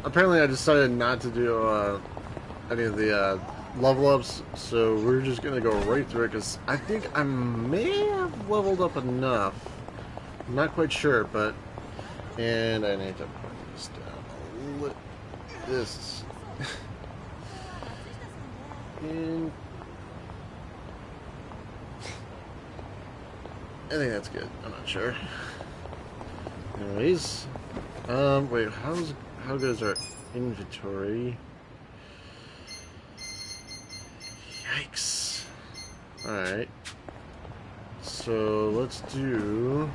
Apparently I decided not to do any of the level ups, so we're just gonna go right through it because I think I may have leveled up enough. I'm not quite sure, but and I need to put this down. This and I think that's good. I'm not sure. Anyways, wait, how good is our inventory? Yikes. Alright. So let's do.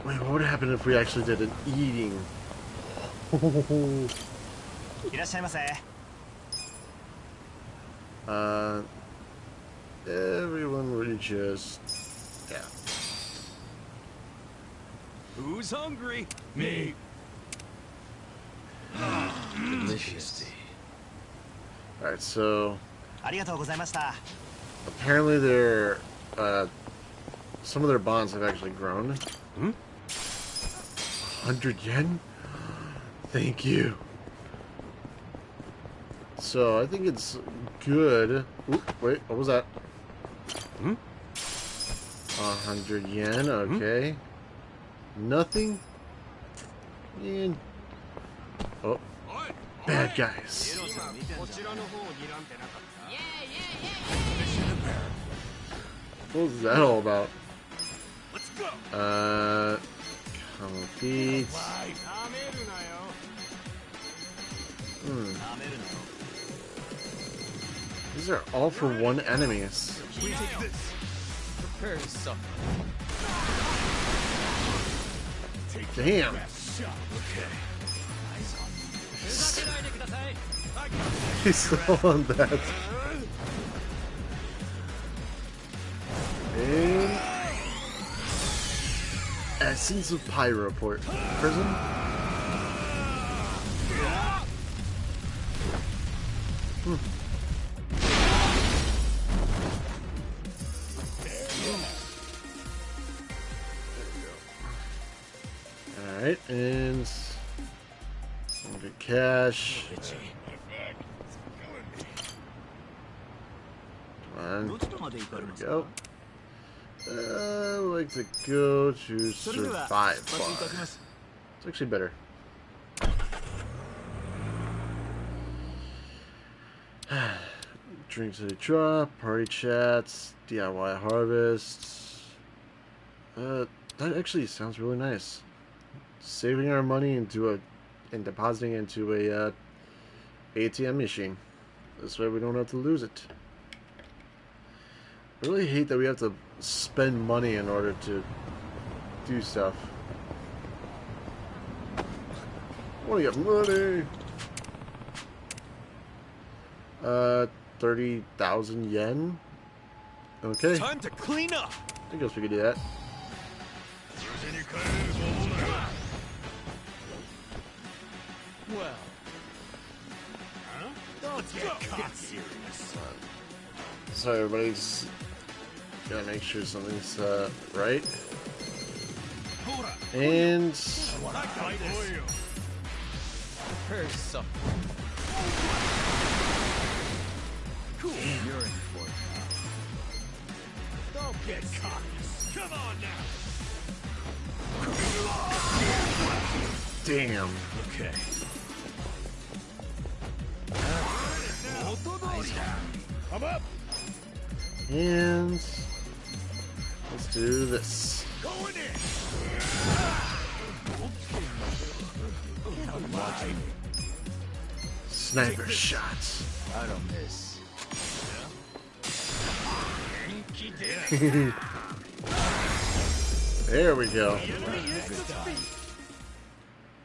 Wait, what would happen if we actually did an eating? Everyone would just. Yeah. Who's hungry? Me. Delicious. Alright, so apparently their some of their bonds have actually grown. 100 yen? Thank you. So I think it's good. Oop, wait, what was that? 100 yen, okay. Nothing? And oh, bad guys. What was that all about? Compete. These are all for one enemies. Prepare to suffer. Damn. He's still on that. And Essence of Pyro Prison. Alright, and some good cash. Come on. There we go. I would like to go to Survive Bar. It's actually better. Drinks at a drop, party chats, DIY harvests. That actually sounds really nice. Saving our money into and depositing into a ATM machine. This way we don't have to lose it. I really hate that we have to spend money in order to do stuff. I want to get money. 30,000 yen. Okay. Time to clean up. I guess we could do that. Well, don't get caught serious. So everybody's gotta make sure something's right. And Prepare to suffer. Cool. You're in for it. Don't get caught. Come on now. damn. Okay. Come up. And let's do this. Going in. Sniper shots. I don't miss. There we go.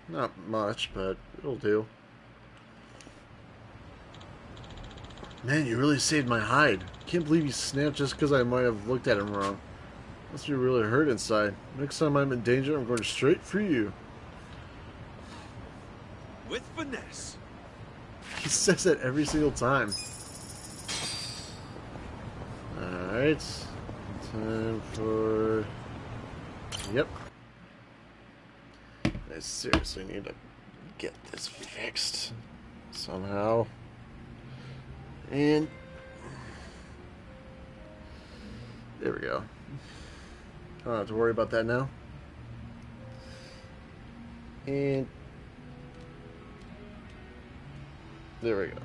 Not much, but it'll do. Man, you really saved my hide. Can't believe you snapped just because I might have looked at him wrong. Must be really hurt inside. Next time I'm in danger, I'm going straight for you. With finesse. He says that every single time. Alright. Time for... Yep. I seriously need to get this fixed somehow. And there we go. I don't have to worry about that now. And there we go.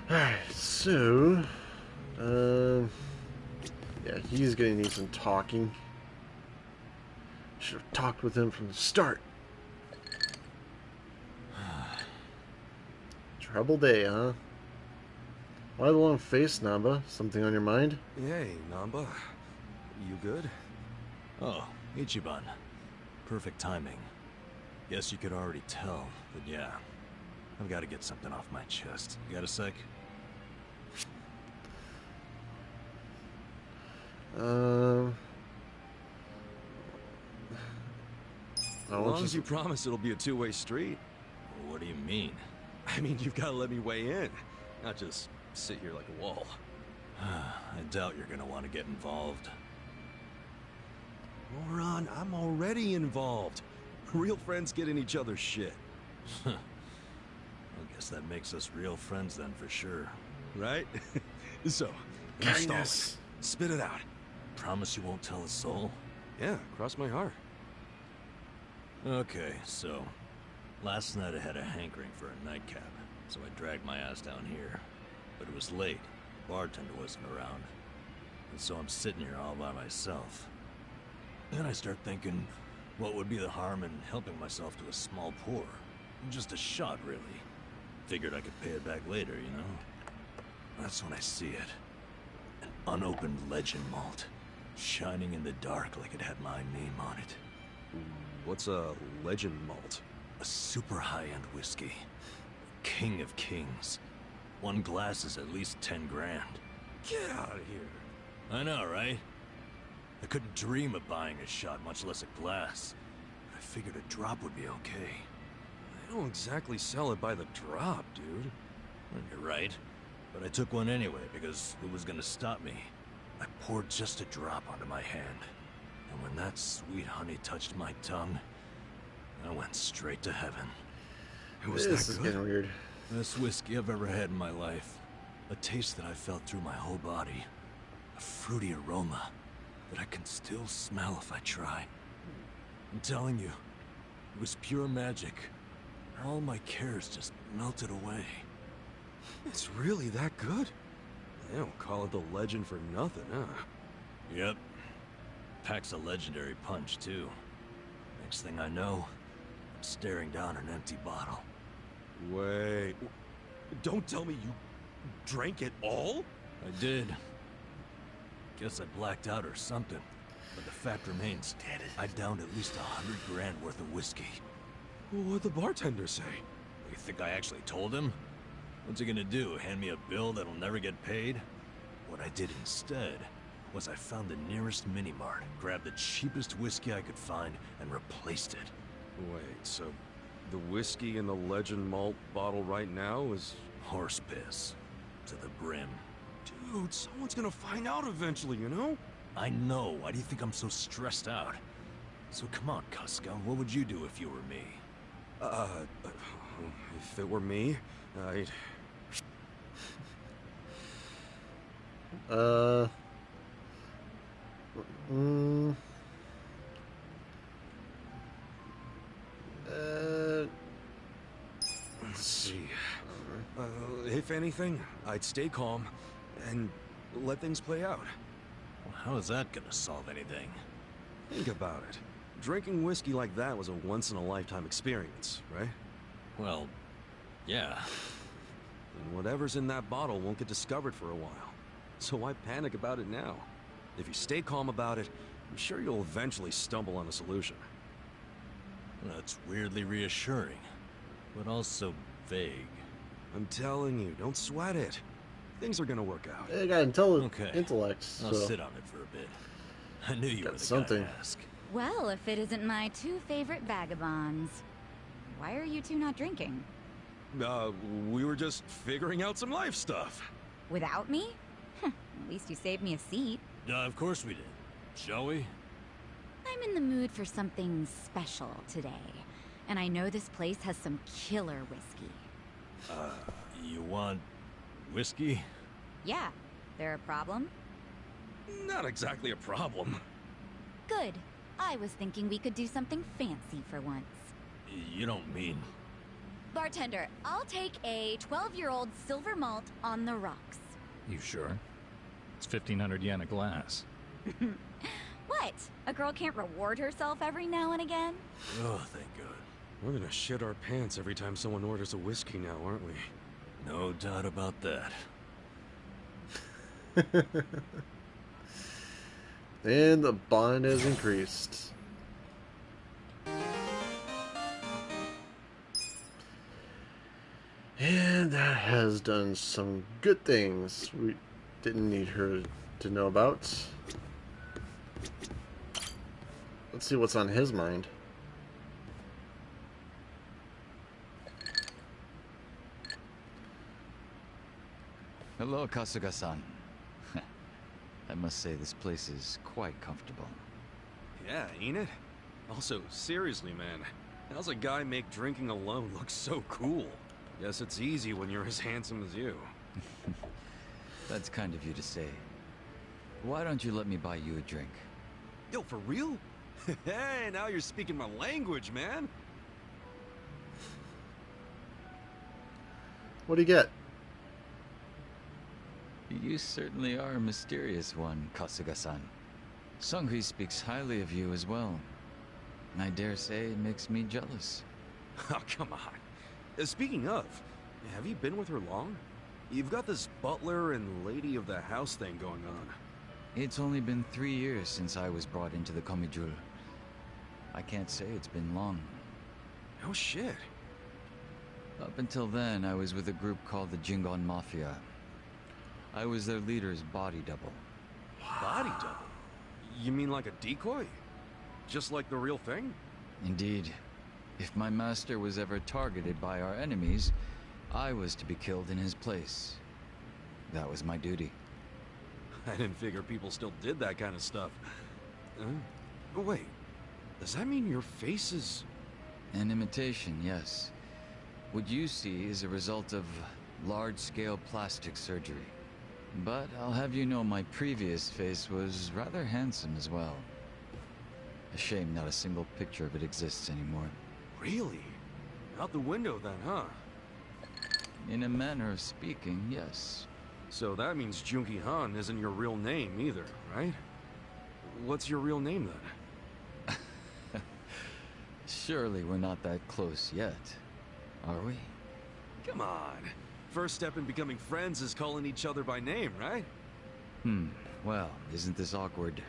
Alright, so yeah, he's gonna need some talking. Should have talked with him from the start. Trouble day, huh? Why the long face, Namba? Something on your mind? Hey, Namba. You good? Oh, Ichiban. Perfect timing. Guess you could already tell, but yeah. I've got to get something off my chest. You got a sec? As long as you promise it'll be a two-way street. What do you mean? I mean, you've got to let me weigh in. Not just sit here like a wall. I doubt you're gonna want to get involved. Moron, I'm already involved. Real friends get in each other's shit. I guess that makes us real friends then for sure. Right? So, kindness. Spit it out. Promise you won't tell a soul? Yeah, cross my heart. Okay, so... last night I had a hankering for a nightcap, so I dragged my ass down here. But it was late. The bartender wasn't around. And so I'm sitting here all by myself. Then I start thinking, what would be the harm in helping myself to a small pour? Just a shot, really. Figured I could pay it back later, you know? That's when I see it. An unopened legend malt. Shining in the dark like it had my name on it. What's a legend malt? A super high-end whiskey. King of kings. One glass is at least 10 grand. Get out of here. I know, right? I couldn't dream of buying a shot, much less a glass. But I figured a drop would be okay. They don't exactly sell it by the drop, dude. You're right. But I took one anyway, because who was gonna stop me? I poured just a drop onto my hand. And when that sweet honey touched my tongue, I went straight to heaven. Was This that is good? getting weird. Best whiskey I've ever had in my life. A taste that I felt through my whole body. A fruity aroma that I can still smell if I try. I'm telling you, it was pure magic. All my cares just melted away. It's really that good? They don't call it the legend for nothing, huh? Yep. Packs a legendary punch, too. Next thing I know, I'm staring down an empty bottle. Wait. Don't tell me you drank it all? I did. Guess I blacked out or something. But the fact remains, I downed at least 100 grand worth of whiskey. What'd the bartender say? You think I actually told him? What's he gonna do, hand me a bill that'll never get paid? What I did instead was I found the nearest mini-mart, grabbed the cheapest whiskey I could find, and replaced it. Wait, so the whiskey in the legend malt bottle right now is... Horse piss. To the brim. Dude, someone's gonna find out eventually, you know? I know. Why do you think I'm so stressed out? So come on, Kuska. What would you do if you were me? If it were me, I'd... Let's see. If anything, I'd stay calm and let things play out. Well, how is that gonna solve anything? Think about it. Drinking whiskey like that was a once-in-a-lifetime experience, right? Well, yeah. And whatever's in that bottle won't get discovered for a while. So why panic about it now? If you stay calm about it, I'm sure you'll eventually stumble on a solution. That's weirdly reassuring, but also vague. I'm telling you, don't sweat it. Things are gonna work out. They got Okay. intellect, so I'll sit on it for a bit. I knew you Got were the something. guy to ask. Well, if it isn't my two favorite vagabonds. Why are you two not drinking? We were just figuring out some life stuff. Without me? At least you saved me a seat. Of course we did. Shall we? I'm in the mood for something special today, and I know this place has some killer whiskey. You want whiskey? Yeah, there a problem? Not exactly a problem. Good. I was thinking we could do something fancy for once. You don't mean... Bartender, I'll take a 12-year-old silver malt on the rocks. You sure? It's 1,500 yen a glass. What? A girl can't reward herself every now and again? Oh, thank God. We're gonna shit our pants every time someone orders a whiskey now, aren't we? No doubt about that. And the bond has increased. And that has done some good things we didn't need her to know about. Let's see what's on his mind. Hello, Kasuga-san. I must say this place is quite comfortable. Yeah, ain't it? Also, seriously, man, how's a guy make drinking alone look so cool? Guess it's easy when you're as handsome as you. That's kind of you to say. Why don't you let me buy you a drink? Yo, for real? Hey, now you're speaking my language, man. What do you get? You certainly are a mysterious one, Kasuga-san. Sungri speaks highly of you as well. I dare say it makes me jealous. Oh, come on. Speaking of, have you been with her long? You've got this butler and lady of the house thing going on. It's only been 3 years since I was brought into the Komijul. I can't say it's been long. Oh shit. Up until then, I was with a group called the Jingon Mafia. I was their leader's body double. Body double? You mean like a decoy? Just like the real thing? Indeed. If my master was ever targeted by our enemies, I was to be killed in his place. That was my duty. I didn't figure people still did that kind of stuff. Oh, wait. Does that mean your face is... An imitation, yes. What you see is a result of large-scale plastic surgery. But I'll have you know my previous face was rather handsome as well. A shame not a single picture of it exists anymore. Really? Out the window then, huh? In a manner of speaking, yes. So that means Junki Han isn't your real name either, right? What's your real name then? Surely we're not that close yet, are we? Come on. First step in becoming friends is calling each other by name, right? Well, isn't this awkward?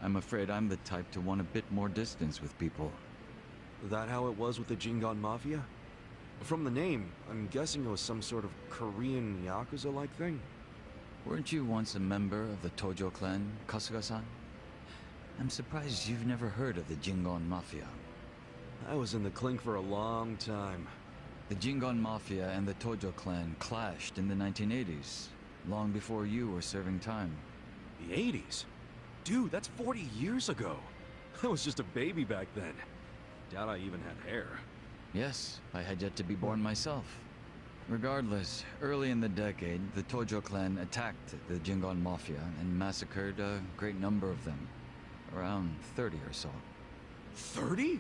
I'm afraid I'm the type to want a bit more distance with people. That how it was with the Jingon Mafia? From the name, I'm guessing it was some sort of Korean Yakuza-like thing? Weren't you once a member of the Tojo clan, Kasuga-san? I'm surprised you've never heard of the Jingon Mafia. I was in the clink for a long time. The Jingon Mafia and the Tojo clan clashed in the 1980s, long before you were serving time. The 80s? Dude, that's 40 years ago. I was just a baby back then. Doubt I even had hair. Yes, I had yet to be born myself. Regardless, early in the decade, the Tojo clan attacked the Jingon Mafia and massacred a great number of them. Around 30 or so. 30?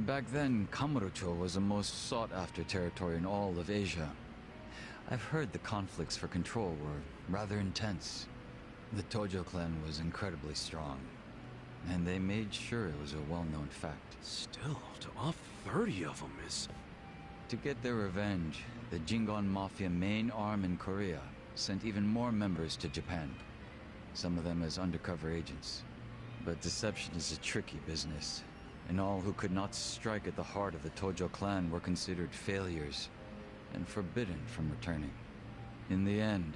Back then, Kamurocho was the most sought-after territory in all of Asia. I've heard the conflicts for control were rather intense. The Tojo clan was incredibly strong, and they made sure it was a well-known fact. Still, to off 30 of them is... To get their revenge, the Jingon Mafia main arm in Korea sent even more members to Japan, some of them as undercover agents. But deception is a tricky business, and all who could not strike at the heart of the Tojo clan were considered failures and forbidden from returning. In the end,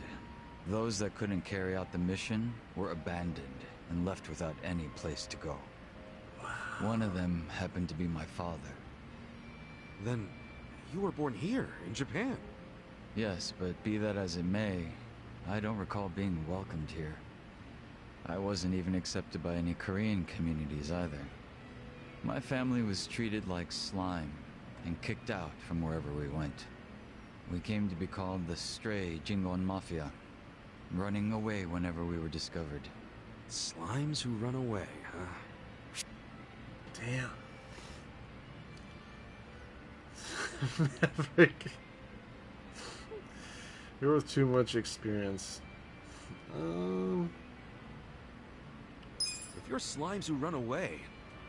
those that couldn't carry out the mission were abandoned and left without any place to go. One of them happened to be my father. Then, you were born here, in Japan. Yes, but be that as it may, I don't recall being welcomed here. I wasn't even accepted by any Korean communities either. My family was treated like slime and kicked out from wherever we went. We came to be called the Stray Jingon Mafia, running away whenever we were discovered. Slimes who run away, huh? Damn. Never. You're with too much experience. If you're slimes who run away,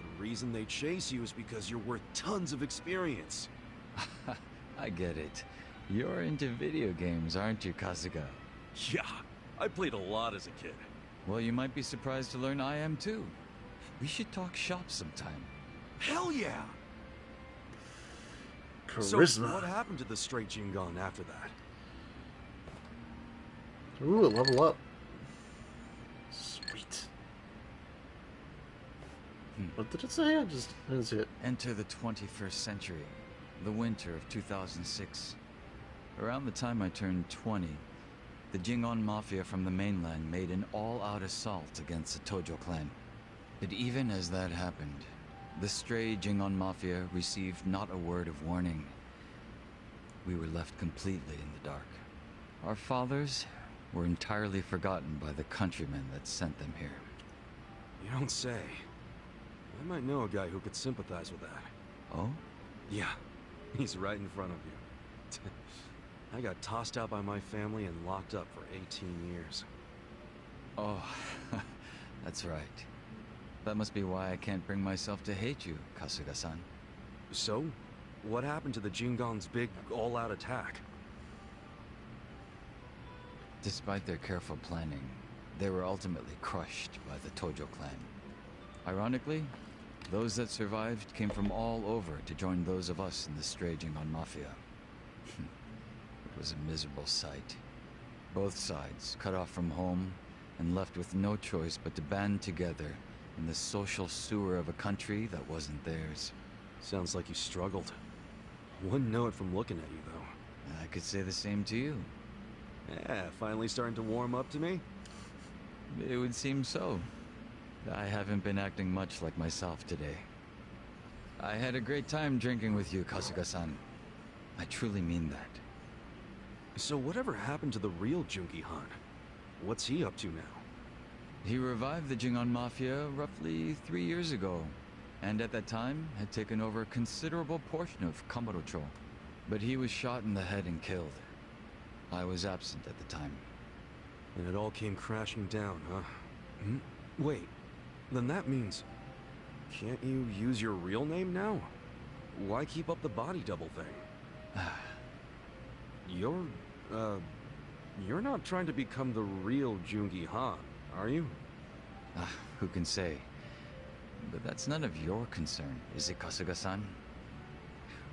the reason they chase you is because you're worth tons of experience. I get it. You're into video games, aren't you, Kasuga? Yeah, I played a lot as a kid. Well, you might be surprised to learn I am too. We should talk shop sometime. Hell yeah! Charisma. So, what happened to the straight Jingon after that? Ooh, level up. Sweet. What did it say? I just didn't see it. Enter the 21st century, the winter of 2006. Around the time I turned 20, the Jingon Mafia from the mainland made an all-out assault against the Tojo clan. But even as that happened, the stray Jingon Mafia received not a word of warning. We were left completely in the dark. Our fathers were entirely forgotten by the countrymen that sent them here. You don't say. I might know a guy who could sympathize with that. Oh? Yeah, he's right in front of you. I got tossed out by my family and locked up for 18 years. Oh, that's right. That must be why I can't bring myself to hate you, Kasuga-san. So, what happened to the Jingon's big all-out attack? Despite their careful planning, they were ultimately crushed by the Tojo clan. Ironically, those that survived came from all over to join those of us in the stray Jingon Mafia. It was a miserable sight. Both sides cut off from home and left with no choice but to band together in the social sewer of a country that wasn't theirs. Sounds like you struggled. Wouldn't know it from looking at you, though. I could say the same to you. Yeah, finally starting to warm up to me? It would seem so. I haven't been acting much like myself today. I had a great time drinking with you, Kasuga-san. I truly mean that. So whatever happened to the real Jungi Han? What's he up to now? He revived the Jingon Mafia roughly 3 years ago, and at that time had taken over a considerable portion of Kamurocho. But he was shot in the head and killed. I was absent at the time. And it all came crashing down, huh? Wait, then that means... Can't you use your real name now? Why keep up the body double thing? You're not trying to become the real Jungi Han, are you? Who can say? But that's none of your concern, is it, Kasuga-san?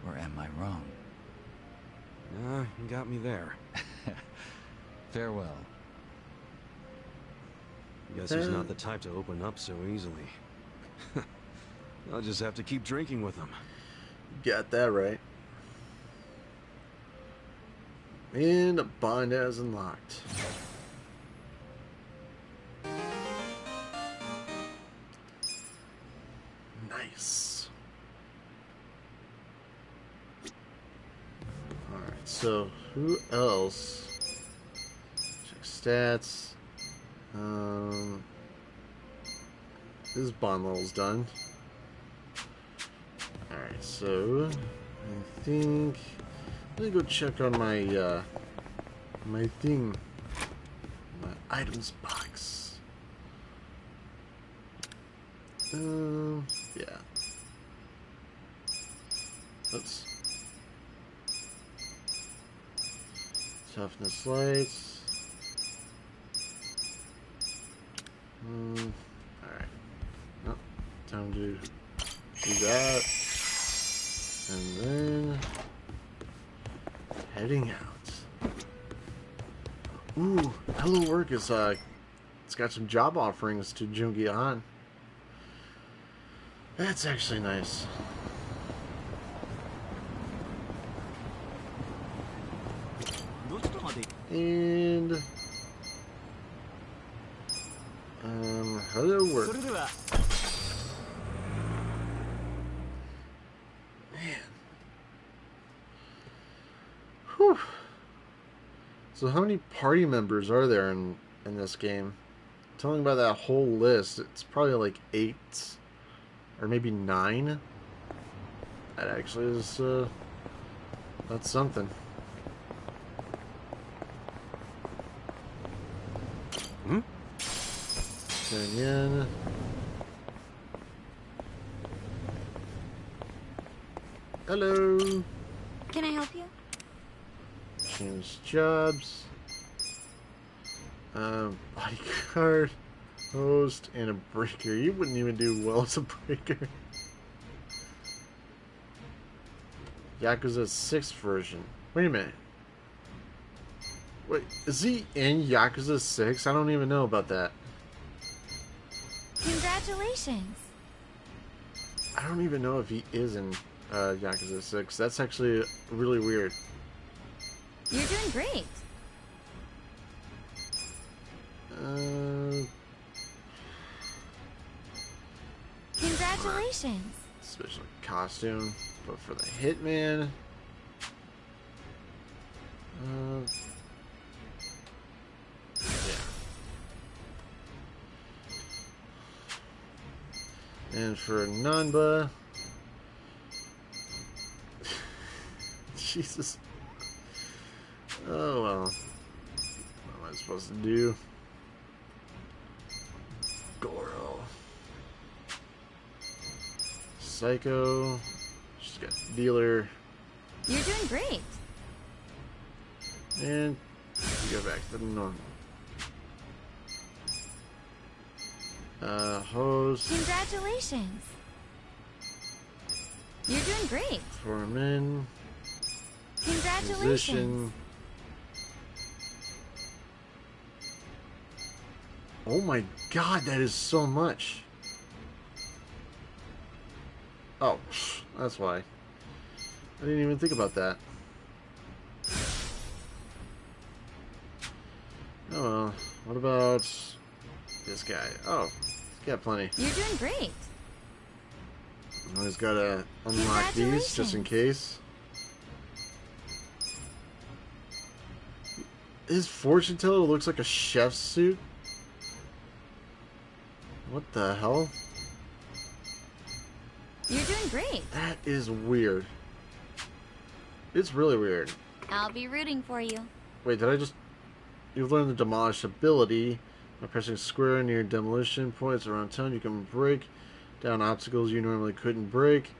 Or am I wrong? You got me there. Farewell. Guess he's not the type to open up so easily. I'll just have to keep drinking with him. Got that right. And a bind as unlocked. Nice. Alright, so who else? Check stats. His bond level's done. Alright, so I think let me go check on my my thing. My items box. Yeah. Oops. Toughness lights. Alright. Nope. Time to do that. And then heading out. Ooh, Hello Work is it's got some job offerings to Jungi Han. That's actually nice. And Whew. So how many party members are there in this game? Telling about that whole list, it's probably like 8 or maybe 9. That actually is that's something. 10 yen. Hello. Can I help you? Change jobs. Bodyguard, host, and a breaker. You wouldn't even do well as a breaker. Yakuza 6 version. Wait a minute. Wait, is he in Yakuza 6? I don't even know about that. Congratulations. I don't even know if he is in Yakuza 6. That's actually really weird. You're doing great. Congratulations. Special costume, but for the hitman. Yeah. And for Nanba. Jesus. Oh well. What am I supposed to do? Goro. Psycho. She's got dealer. You're doing great. And we go back to the normal. Host. Congratulations. You're doing great. Foreman. Congratulations. Musician. Oh my god, that is so much. Oh, that's why. I didn't even think about that. Oh well. What about this guy? Oh, he's got plenty. You're doing great. Always gotta unlock these just in case. His fortune teller looks like a chef's suit. What the hell? You're doing great. That is weird. It's really weird. I'll be rooting for you. Wait, did I just... You've learned the demolish ability. By pressing square near demolition points around town, you can break down obstacles you normally couldn't break.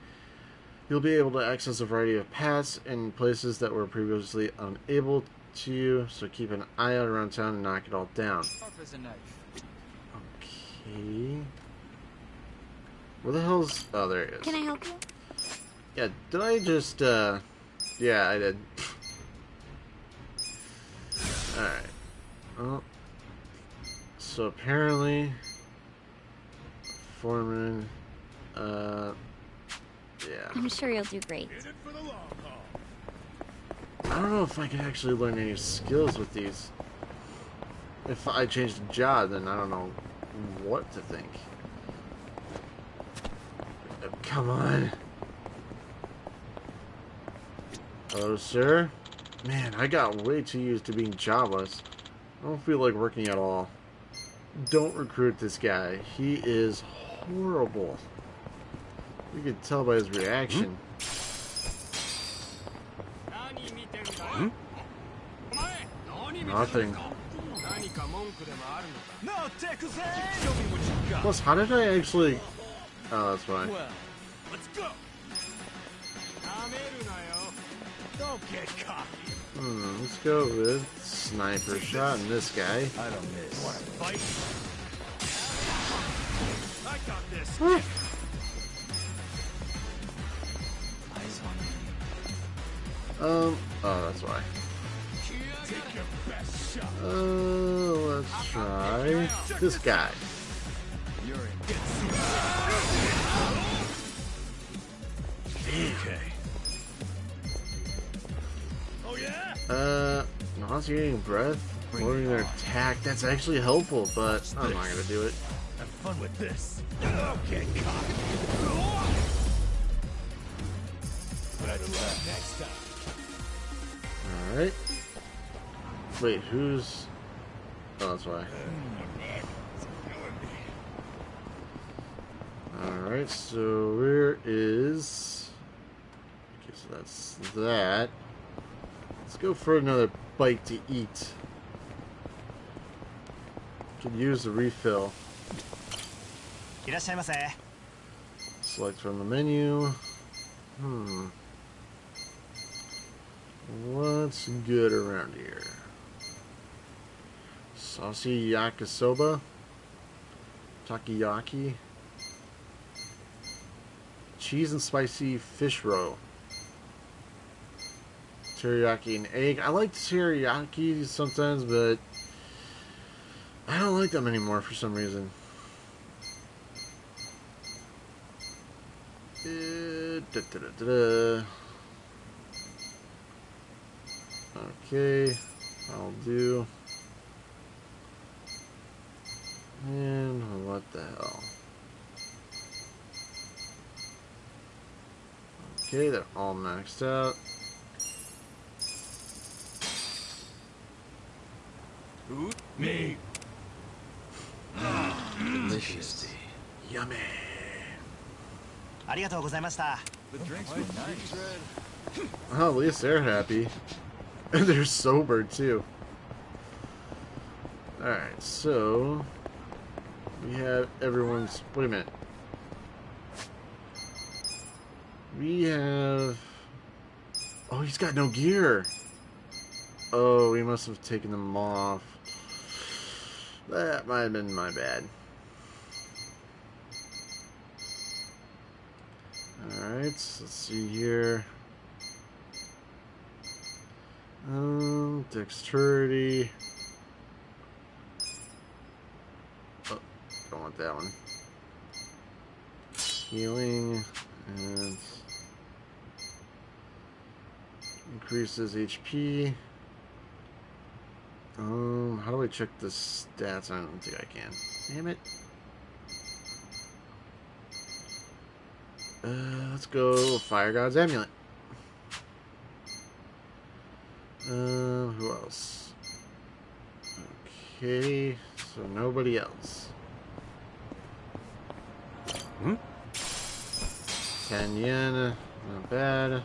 You'll be able to access a variety of paths in places that were previously unable to you, so keep an eye out around town and knock it all down. Okay. Where the hell's... Oh, there it is. Can I help you? Yeah, did I just, Yeah, I did. Alright. Well... So apparently... Foreman... Yeah. I'm sure you'll do great. In it for the long haul. I don't know if I can actually learn any skills with these. If I change the job, then I don't know what to think. Come on. Hello, sir. Man, I got way too used to being jobless. I don't feel like working at all. Don't recruit this guy. He is horrible. You can tell by his reaction. Nothing. No, Texas, show me what you got. Plus, how did I actually... Oh, that's fine. Well, let's go. Don't get cocky. Let's go with sniper shot and this guy. I don't miss. Want to fight? I got this. Eyes on me. Oh, that's why. Take your best shot. Let's try this guy. You're in. Okay. Oh yeah? Nauseating breath, lowering their attack. That's actually helpful, but I'm not gonna do it. Have fun with this. Okay, cocky. Better luck next time. Alright. Wait, who's... Oh, that's why. Alright, so where is... Okay, so that's that. Let's go for another bite to eat. Could use the refill. Select from the menu. What's good around here? Saucy yakisoba. Takoyaki. Cheese and spicy fish roll. Teriyaki and egg. I like teriyaki sometimes, but I don't like them anymore for some reason. Okay, I'll do. And what the hell? Okay, they're all maxed out. Me. Delicious. Yummy. The drinks were nice. Oh, at least they're happy. And they're sober, too. Alright, so... we have everyone's... Wait a minute. We have... Oh, he's got no gear! Oh, we must have taken them off. That might have been my bad. Alright, let's see here. Dexterity. Oh, don't want that one. Healing and increases HP. How do I check the stats? I don't think I can. Damn it. Let's go Fire God's Amulet. Who else? Okay, so nobody else. 10 yen, not bad.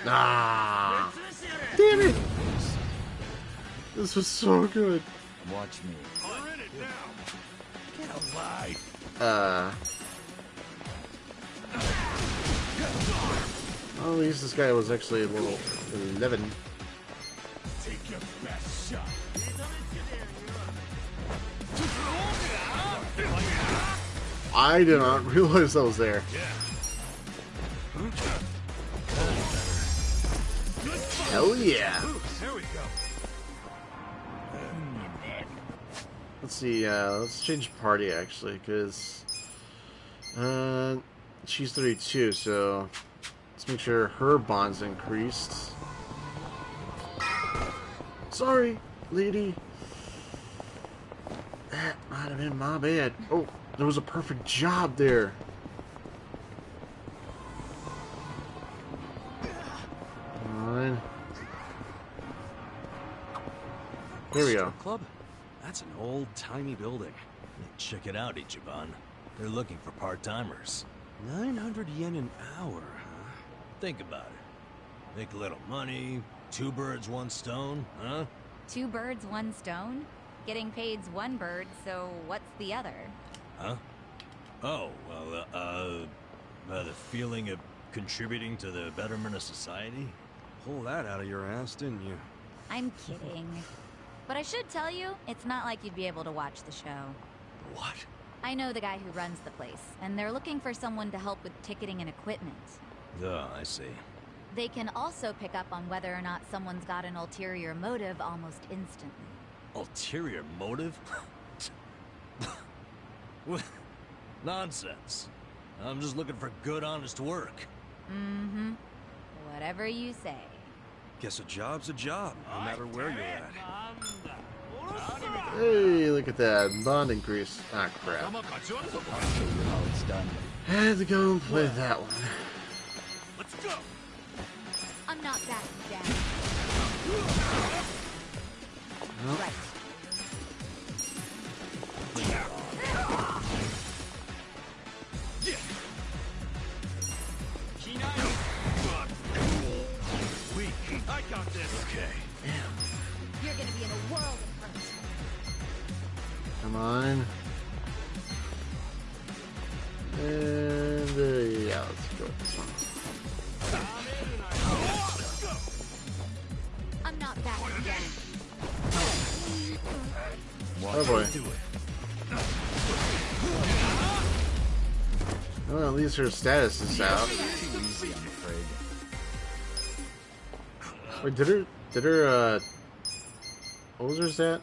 Ah! Damn it! This was so good. Watch me. We're in it now. Get alive. Well, at least this guy was actually a little 11. Take your best shot. I did not realize I was there. Hell yeah! There we go. Let's see, let's change party actually, because she's 32, so let's make sure her bond's increased. Sorry, lady. That might have been my bad. Oh, there was a perfect job there. Fine. Here we go. Strip club? That's an old-timey building. Check it out, Ichiban. They're looking for part-timers. 900 yen an hour, huh? Think about it. Make a little money, two birds, one stone, huh? Two birds, one stone? Getting paid's one bird, so what's the other? Huh? Oh, well, the feeling of contributing to the betterment of society? Pull that out of your ass, didn't you? I'm kidding. But I should tell you, it's not like you'd be able to watch the show. What? I know the guy who runs the place, and they're looking for someone to help with ticketing and equipment. Oh, I see. They can also pick up on whether or not someone's got an ulterior motive almost instantly. Ulterior motive? What? Nonsense. I'm just looking for good, honest work. Mm-hmm. Whatever you say. Guess a job's a job, no matter where you're at. Hey, look at that. Bond increase. Ah, crap. I'll show you how it's done. Had to go and play that one. Let's go. I'm not backing down. Nope. Right. Weak. I got this. Okay. You're gonna be in a world of hurt. Come on. And yeah, let's go with this one. I'm not backing down. Oh boy. Well, at least her status is out. Too easy, I'm afraid. Wait, did her, what was her stat?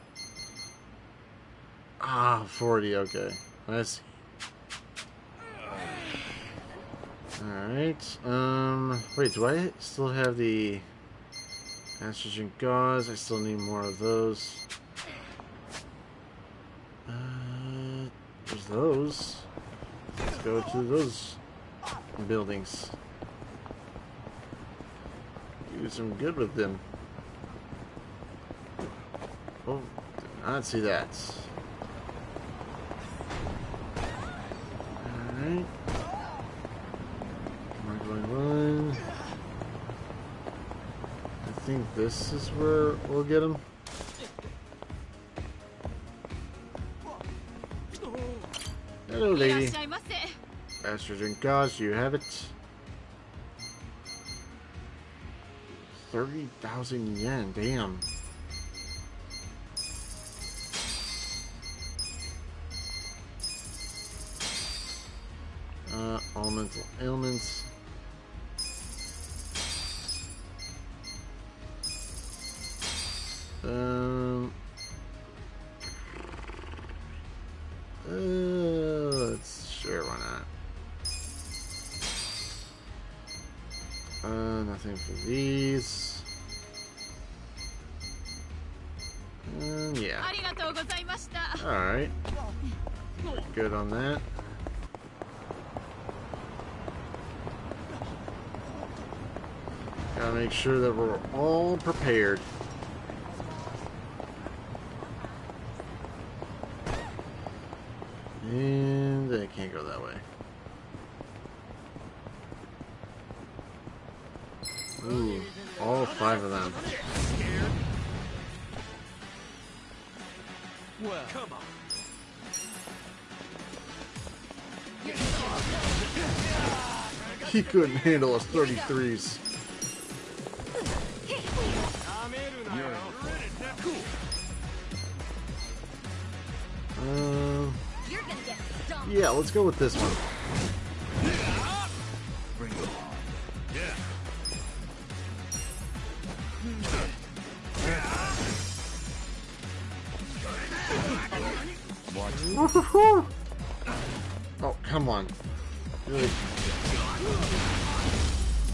Ah, 40, okay. Nice. Alright, wait, do I still have the estrogen gauze? I still need more of those. There's those. Let's go to those buildings. Do some good with them. Oh, did not see that. Alright. Run. I think this is where we'll get him. Hello, lady. Estrogen gauze, you have it. 30,000 yen, damn. Elemental ailments. Let's share, why not? Nothing for these. Yeah. Alright. Good on that. Gotta make sure that we're all prepared. And they can't go that way. Ooh, all 5 of them. Well, come on. He couldn't handle us 33s. You're gonna get stomped. Yeah, let's go with this one. Bring it on. Yeah. Oh, come on. Really?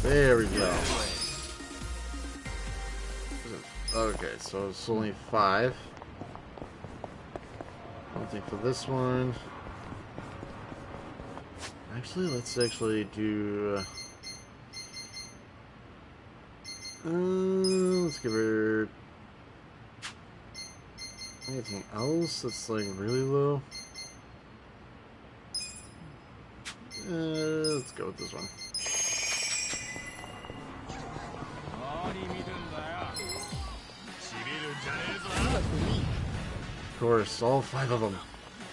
There we go. Okay, so it's only 5. Nothing for this one. Actually, let's actually do... let's give her... Anything else that's like really low? Let's go with this one. Of course, all 5 of them.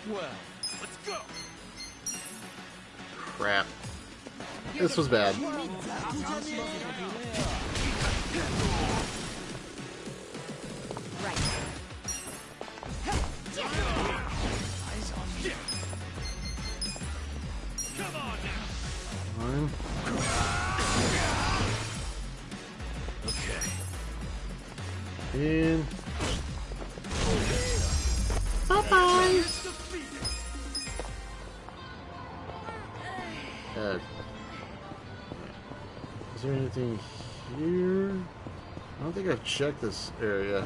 Well, let's go. Crap. This was bad. Right. Come on now. One. Okay. And... Bye-bye! Is there anything here? I don't think I've checked this area.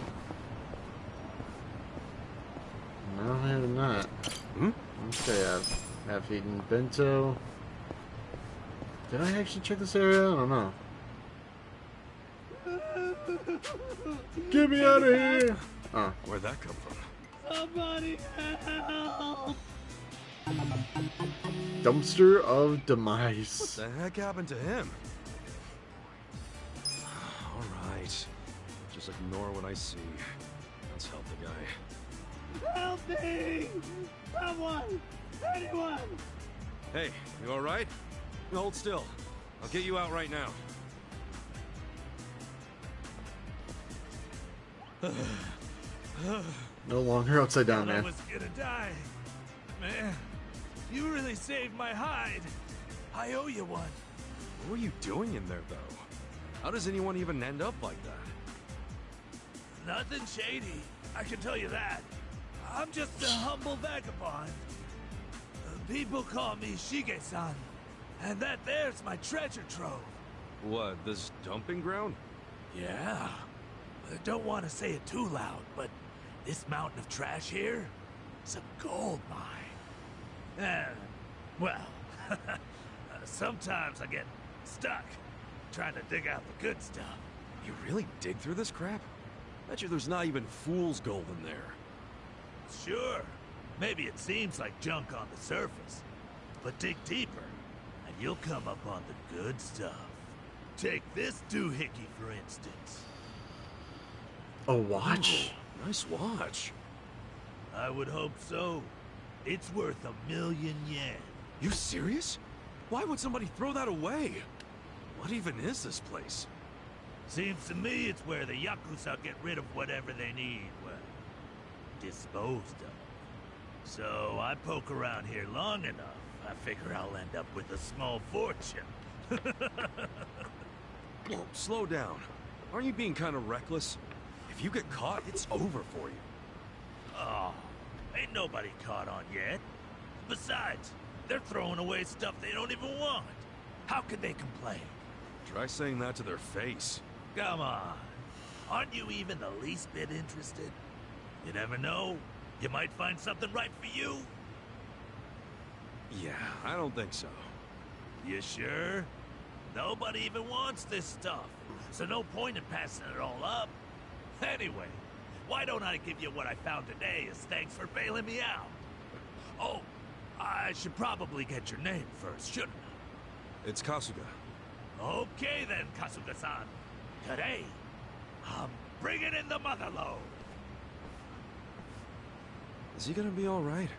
No, I have not. Okay, I've half-eaten bento. Did I actually check this area? I don't know. Get me out of here! Oh, Where'd that come from? Somebody help! dumpster of What demise. the heck happened to him? Alright. Just ignore what I see. Let's help the guy. Help me! Someone! Anyone! Hey, you alright? Hold still. I'll get you out right now. No longer upside down, I man. was gonna die. Man, you really saved my hide. I owe you one. What were you doing in there, though? How does anyone even end up like that? Nothing shady, I can tell you that. I'm just a humble vagabond. People call me Shige-san, and that there's my treasure trove. What, this dumping ground? Yeah. I don't want to say it too loud, but this mountain of trash here is a gold mine. And, well, sometimes I get stuck trying to dig out the good stuff. You really dig through this crap? Bet you there's not even fool's gold in there. Sure, maybe it seems like junk on the surface, but dig deeper, and you'll come up on the good stuff. Take this doohickey, for instance. A watch? Ooh, nice watch. I would hope so. It's worth 1,000,000 yen. You serious? Why would somebody throw that away? What even is this place? Seems to me it's where the Yakuza get rid of whatever they need, well, disposed of. So I poke around here long enough, I figure I'll end up with a small fortune. Whoa, slow down. Aren't you being kind of reckless? If you get caught, it's over for you. Oh, ain't nobody caught on yet. Besides, they're throwing away stuff they don't even want. How can they complain? Try saying that to their face. Come on. Aren't you even the least bit interested? You never know. You might find something right for you. Yeah, I don't think so. You sure? Nobody even wants this stuff, so no point in passing it all up. Anyway, why don't I give you what I found today as thanks for bailing me out? Oh, I should probably get your name first, shouldn't I? It's Kasuga. Okay then, Kasuga-san. Today, I'm bringing in the mother load. Is he gonna be alright?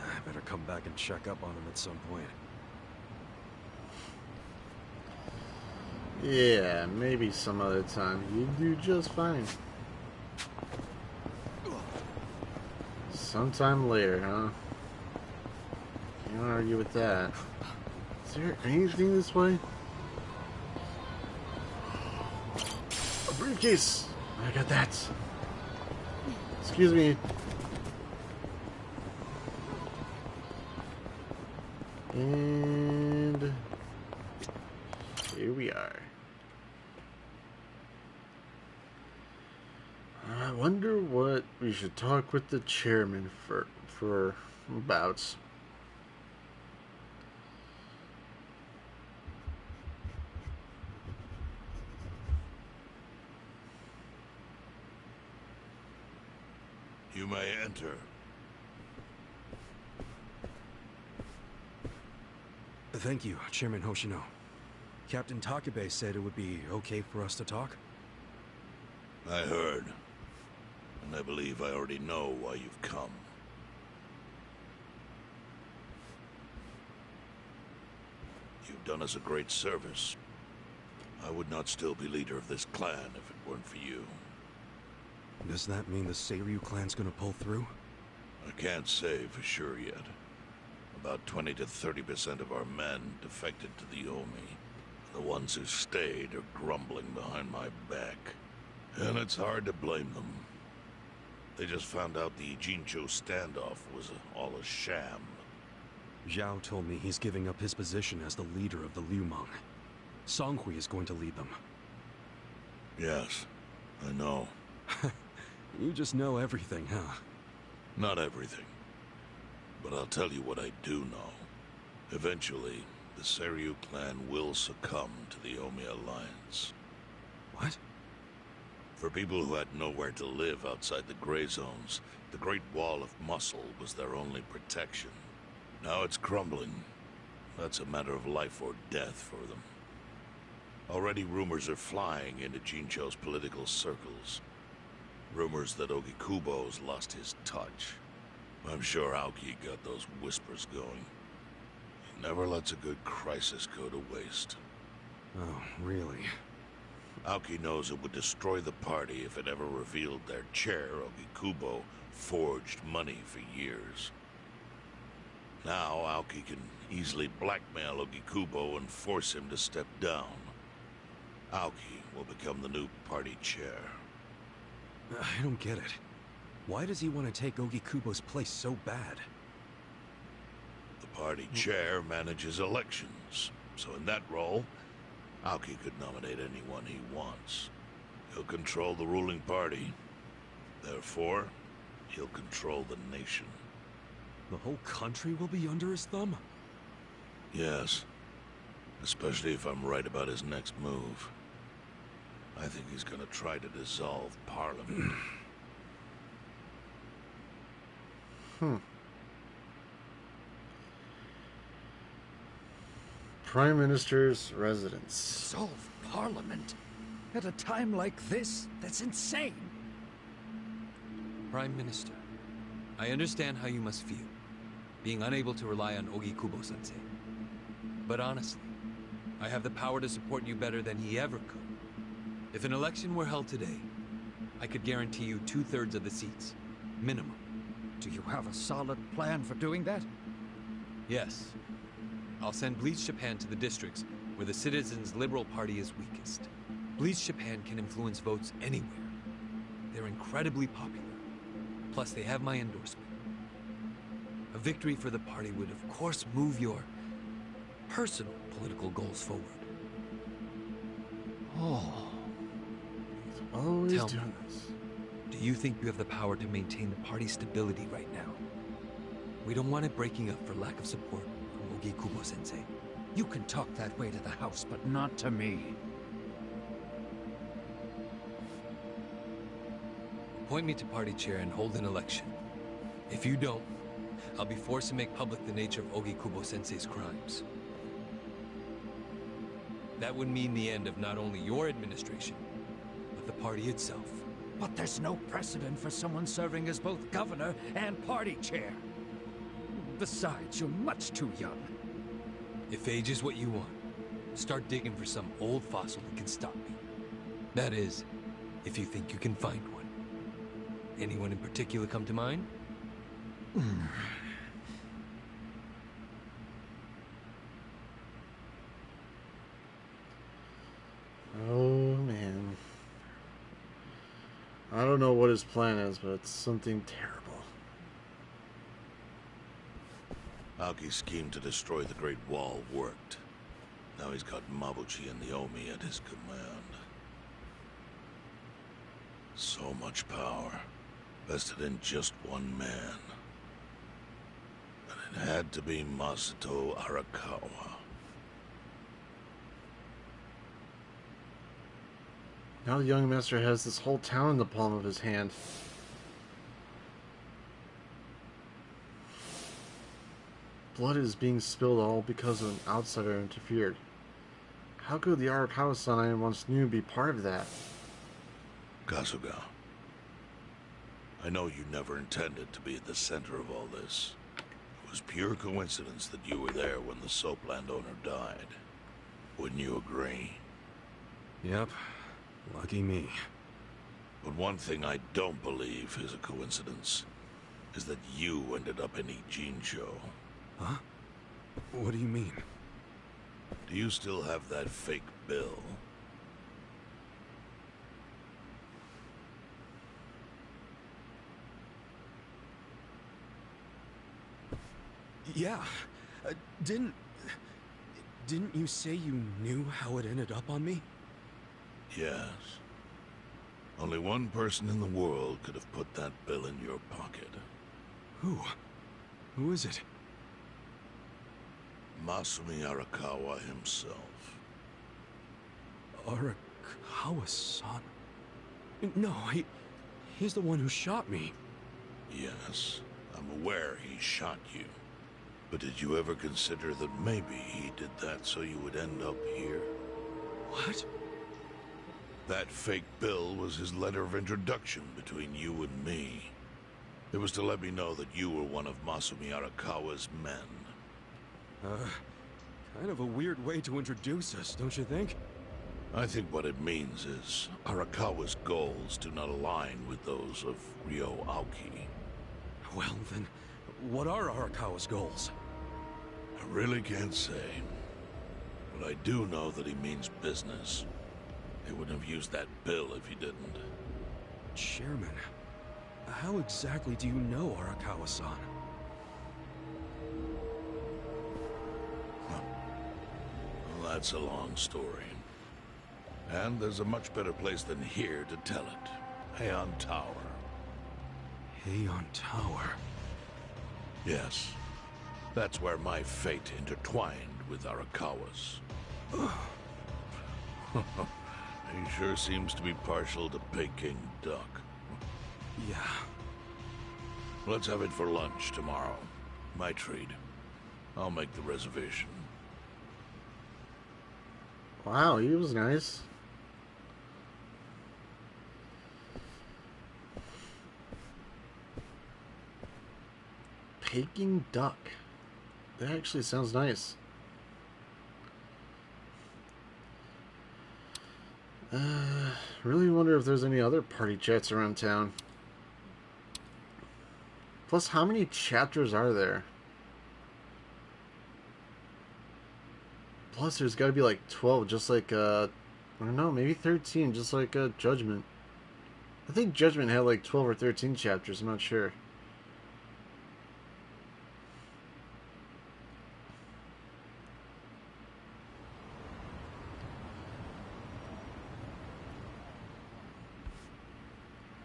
I better come back and check up on him at some point. Yeah, maybe some other time. You do just fine. Sometime later, huh? Can't argue with that. Is there anything this way? A briefcase! I got that. Excuse me. And here we are. I wonder what we should talk with the chairman for about. You may enter. Thank you, Chairman Hoshino. Captain Takabe said it would be okay for us to talk. I heard. And I believe I already know why you've come. You've done us a great service. I would not still be leader of this clan if it weren't for you. Does that mean the Seiryu clan's gonna pull through? I can't say for sure yet. About 20 to 30% of our men defected to the Omi. The ones who stayed are grumbling behind my back. And it's hard to blame them. They just found out the Jincho standoff was all a sham. Zhao told me he's giving up his position as the leader of the Liumang. Songhui is going to lead them. Yes, I know. You just know everything, huh? Not everything. But I'll tell you what I do know. Eventually, the Seiryu clan will succumb to the Omi Alliance. What? For people who had nowhere to live outside the gray zones, the Great Wall of Muscle was their only protection. Now it's crumbling. That's a matter of life or death for them. Already rumors are flying into Jincho's political circles. Rumors that Ogikubo's lost his touch. I'm sure Aoki got those whispers going. He never lets a good crisis go to waste. Oh, really? Aoki knows it would destroy the party if it ever revealed their chair, Ogikubo, forged money for years. Now Aoki can easily blackmail Ogikubo and force him to step down. Aoki will become the new party chair. I don't get it. Why does he want to take Ogikubo's place so bad? The party chair manages elections, so in that role, Aoki could nominate anyone he wants. He'll control the ruling party. Therefore, he'll control the nation. The whole country will be under his thumb? Yes. Especially if I'm right about his next move. I think he's gonna try to dissolve Parliament. Prime Minister's residence. Dissolve Parliament? At a time like this? That's insane! Prime Minister, I understand how you must feel, being unable to rely on Ogikubo-sensei. But honestly, I have the power to support you better than he ever could. If an election were held today, I could guarantee you 2/3 of the seats, minimum. Do you have a solid plan for doing that? Yes. I'll send Bleach Japan to the districts where the Citizens' Liberal Party is weakest. Bleach Japan can influence votes anywhere. They're incredibly popular. Plus, they have my endorsement. A victory for the party would, of course, move your personal political goals forward. Oh. Always Tell me. doing this. Do you think you have the power to maintain the party's stability right now? We don't want it breaking up for lack of support from Ogikubo-sensei. You can talk that way to the house, but not to me. Appoint me to party chair and hold an election. If you don't, I'll be forced to make public the nature of Ogikubo-sensei's crimes. That would mean the end of not only your administration, but the party itself. But there's no precedent for someone serving as both governor and party chair. Besides, you're much too young. If age is what you want, start digging for some old fossil that can stop me. That is, if you think you can find one. Anyone in particular come to mind? Oh, man. I don't know what his plan is, but it's something terrible. Aoki's scheme to destroy the Great Wall worked. Now he's got Mabuchi and the Omi at his command. So much power, vested in just one man. And it had to be Masato Arakawa. Now the young master has this whole town in the palm of his hand. Blood is being spilled all because of an outsider interfered. How could the Arakawa-san I once knew be part of that? Kasuga, I know you never intended to be at the center of all this. It was pure coincidence that you were there when the soap landowner died. Wouldn't you agree? Yep. Lucky me. But one thing I don't believe is a coincidence, is that you ended up in Ijincho. Huh? What do you mean? Do you still have that fake bill? Yeah. Didn't you say you knew how it ended up on me? Yes. Only one person in the world could have put that bill in your pocket. Who? Who is it? Masumi Arakawa himself. Arakawa-san. No, he's the one who shot me. Yes, I'm aware he shot you. But did you ever consider that maybe he did that so you would end up here? What? That fake bill was his letter of introduction between you and me. It was to let me know that you were one of Masumi Arakawa's men. Kind of a weird way to introduce us, don't you think? I think what it means is Arakawa's goals do not align with those of Ryo Aoki. Well, then, what are Arakawa's goals? I really can't say. But I do know that he means business. He wouldn't have used that bill if he didn't. Chairman, how exactly do you know Arakawa-san? Well, that's a long story. And there's a much better place than here to tell it. Heian Tower. Heian Tower? Yes. That's where my fate intertwined with Arakawa's. He sure seems to be partial to Peking duck. Yeah. Let's have it for lunch tomorrow. My treat. I'll make the reservation. Wow, he was nice. Peking duck. That actually sounds nice. Really wonder if there's any other party chats around town. Plus, how many chapters are there? Plus, there's got to be like 12, just like, I don't know, maybe 13, just like Judgment. I think Judgment had like 12 or 13 chapters, I'm not sure.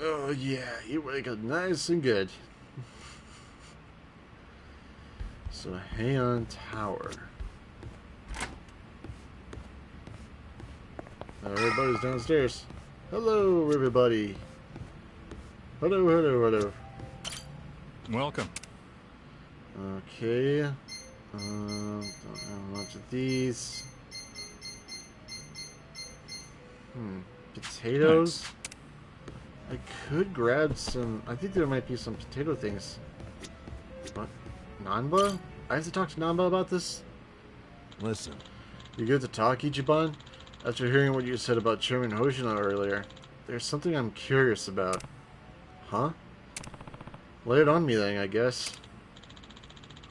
Oh yeah, you wake up nice and good. So, Heian Tower. Oh, everybody's downstairs. Hello, everybody. Hello, hello, hello. Welcome. Okay. Don't have much of these. Potatoes. I could grab some. I think there might be some potato things. What? Nanba? I have to talk to Nanba about this? Listen, You good to talk, Ichiban? After hearing what you said about Chairman Hoshino earlier, there's something I'm curious about. Huh? Lay it on me then, I guess.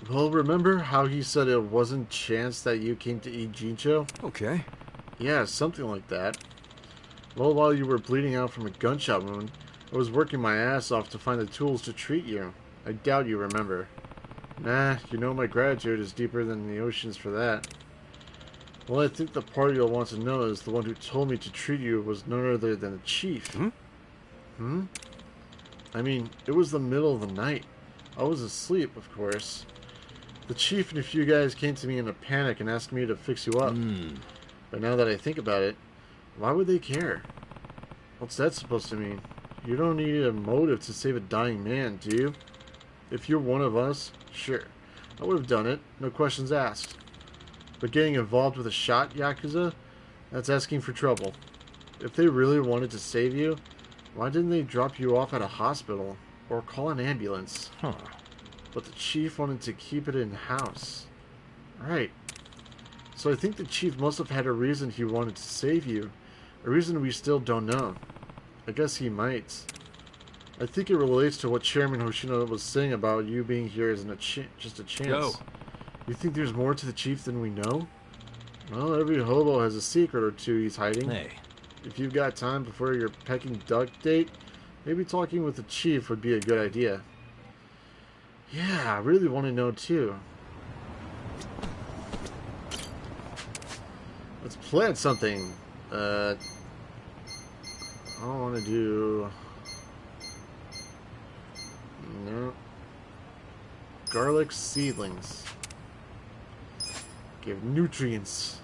Well, remember how he said it wasn't chance that you came to eat Jincho? Okay. Yeah, something like that. Well, while you were bleeding out from a gunshot wound, I was working my ass off to find the tools to treat you. I doubt you remember. Nah, you know my gratitude is deeper than the oceans for that. Well, I think the part you'll want to know is the one who told me to treat you was none other than the chief. I mean, it was the middle of the night. I was asleep, of course. The chief and a few guys came to me in a panic and asked me to fix you up. But now that I think about it, why would they care? What's that supposed to mean? You don't need a motive to save a dying man, do you? If you're one of us, sure. I would have done it, no questions asked. But getting involved with a shot Yakuza? That's asking for trouble. If they really wanted to save you, why didn't they drop you off at a hospital? Or call an ambulance? But the chief wanted to keep it in-house. Right. So I think the chief must have had a reason he wanted to save you. A reason we still don't know. I guess he might. I think it relates to what Chairman Hoshino was saying about you being here as just a chance. Yo. You think there's more to the chief than we know? Well, every hobo has a secret or two he's hiding. hey, If you've got time before your Peking duck date, maybe talking with the chief would be a good idea. Yeah, I really want to know too. Let's plant something. I want to do... No. Garlic seedlings. Give nutrients.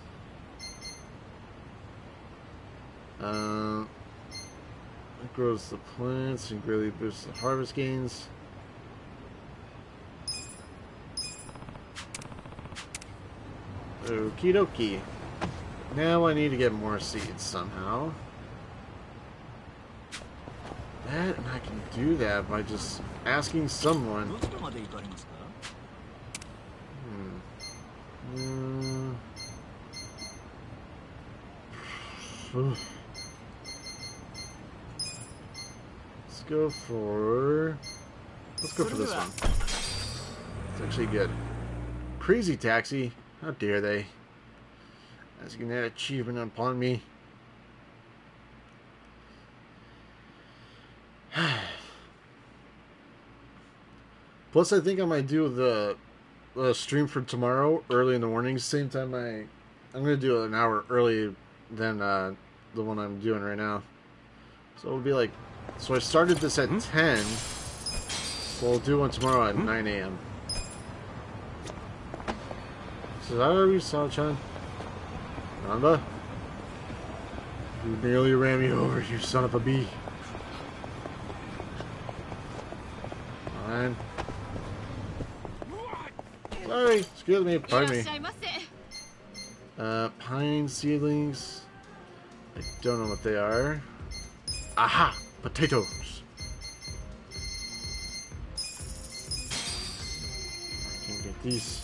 grows the plants and greatly boosts the harvest gains. Okie dokie. Now I need to get more seeds somehow. That, and I can do that by just asking someone. Let's go for this one. It's actually good. Crazy Taxi. How dare they? Asking that achievement upon me. Plus, I think I might do the stream for tomorrow early in the morning. Same time I'm gonna do it an hour early than the one I'm doing right now. So it'll be like, so I started this at 10. So we'll do one tomorrow at 9 a.m. So that where we saw Chan? Nanda? You nearly ran me over, you son of a bee. Fine. Sorry, excuse me, pardon me. Pine seedlings. I don't know what they are. Aha! Potatoes! I can get these.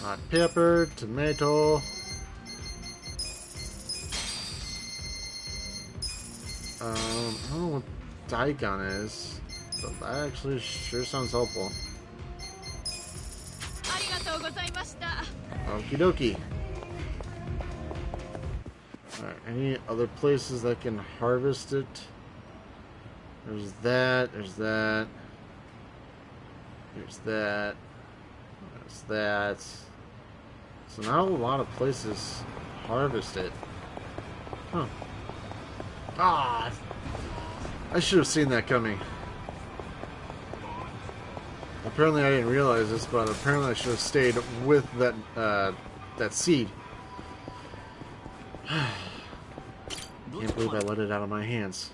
Hot pepper, tomato. I don't know what daikon is, but that actually sure sounds helpful. Okie dokie. Alright, any other places that can harvest it? There's that, there's that. There's that. There's that. So not a lot of places harvest it. Huh. Ah! I should have seen that coming. Apparently I didn't realize this, but apparently I should have stayed with that that seed. Can't believe I let it out of my hands.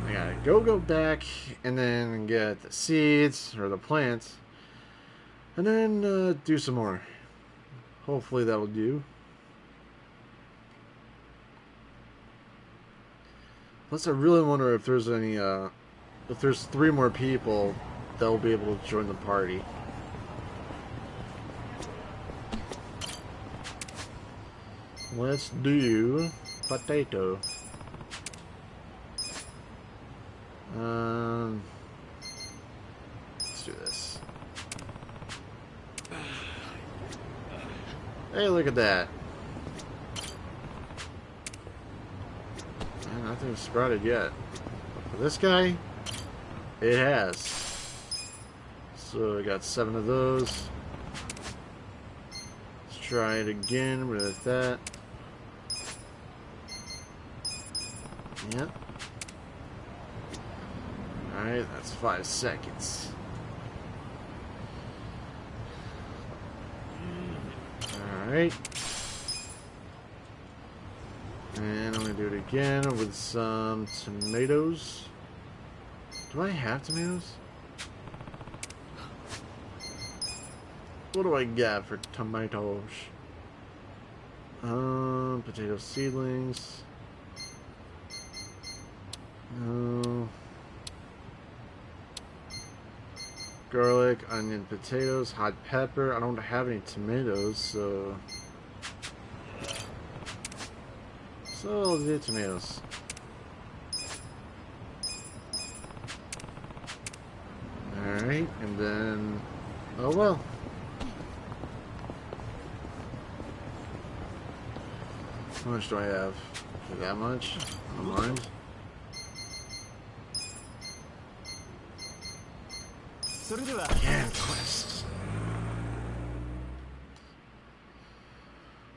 I gotta go back and then get the seeds or the plants, and then do some more. Hopefully that'll do. Plus, I really wonder if there's any, if there's 3 more people that will be able to join the party. Let's do potato. Let's do this. Hey, look at that. Man, nothing's sprouted yet. But for this guy, it has. So I got 7 of those. Let's try it again with that. Yep. Alright, that's 5 seconds. Alright. And I'm going to do it again with some tomatoes. Do I have tomatoes? What do I got for tomatoes? Potato seedlings. Garlic, onion, potatoes, hot pepper. I don't have any tomatoes, so I'll do tomatoes. Alright, and then, oh well. How much do I have? That much? I don't mind. Again, quests.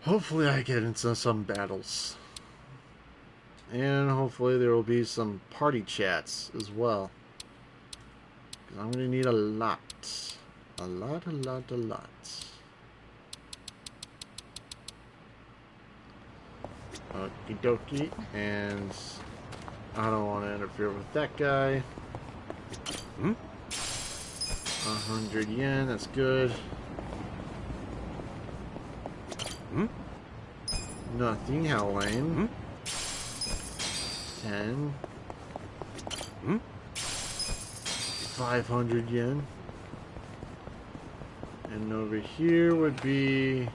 Hopefully I get into some battles. And hopefully there will be some party chats as well. Because I'm going to need a lot. A lot. Okie dokie, and I don't want to interfere with that guy. 100 yen, that's good. Nothing, how lame. 10. 500 yen. And over here would be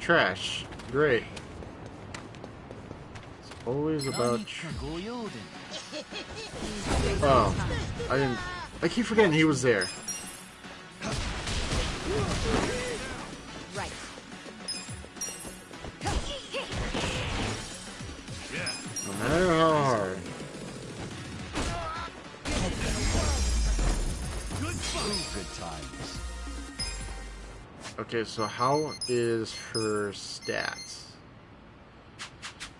trash. Great. It's always about oh, I keep forgetting he was there. Right. No matter how hard. Good times. Okay, so how is her stats?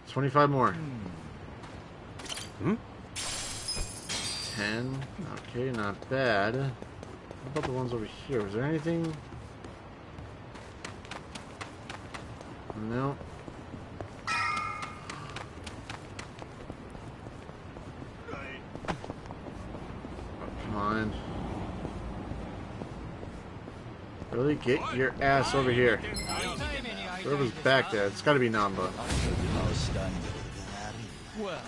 25 more. 10. Okay, not bad. How about the ones over here? Was there anything? No. Come on. Really? Get your ass over here. Whoever's back there, it's gotta be Namba. Well,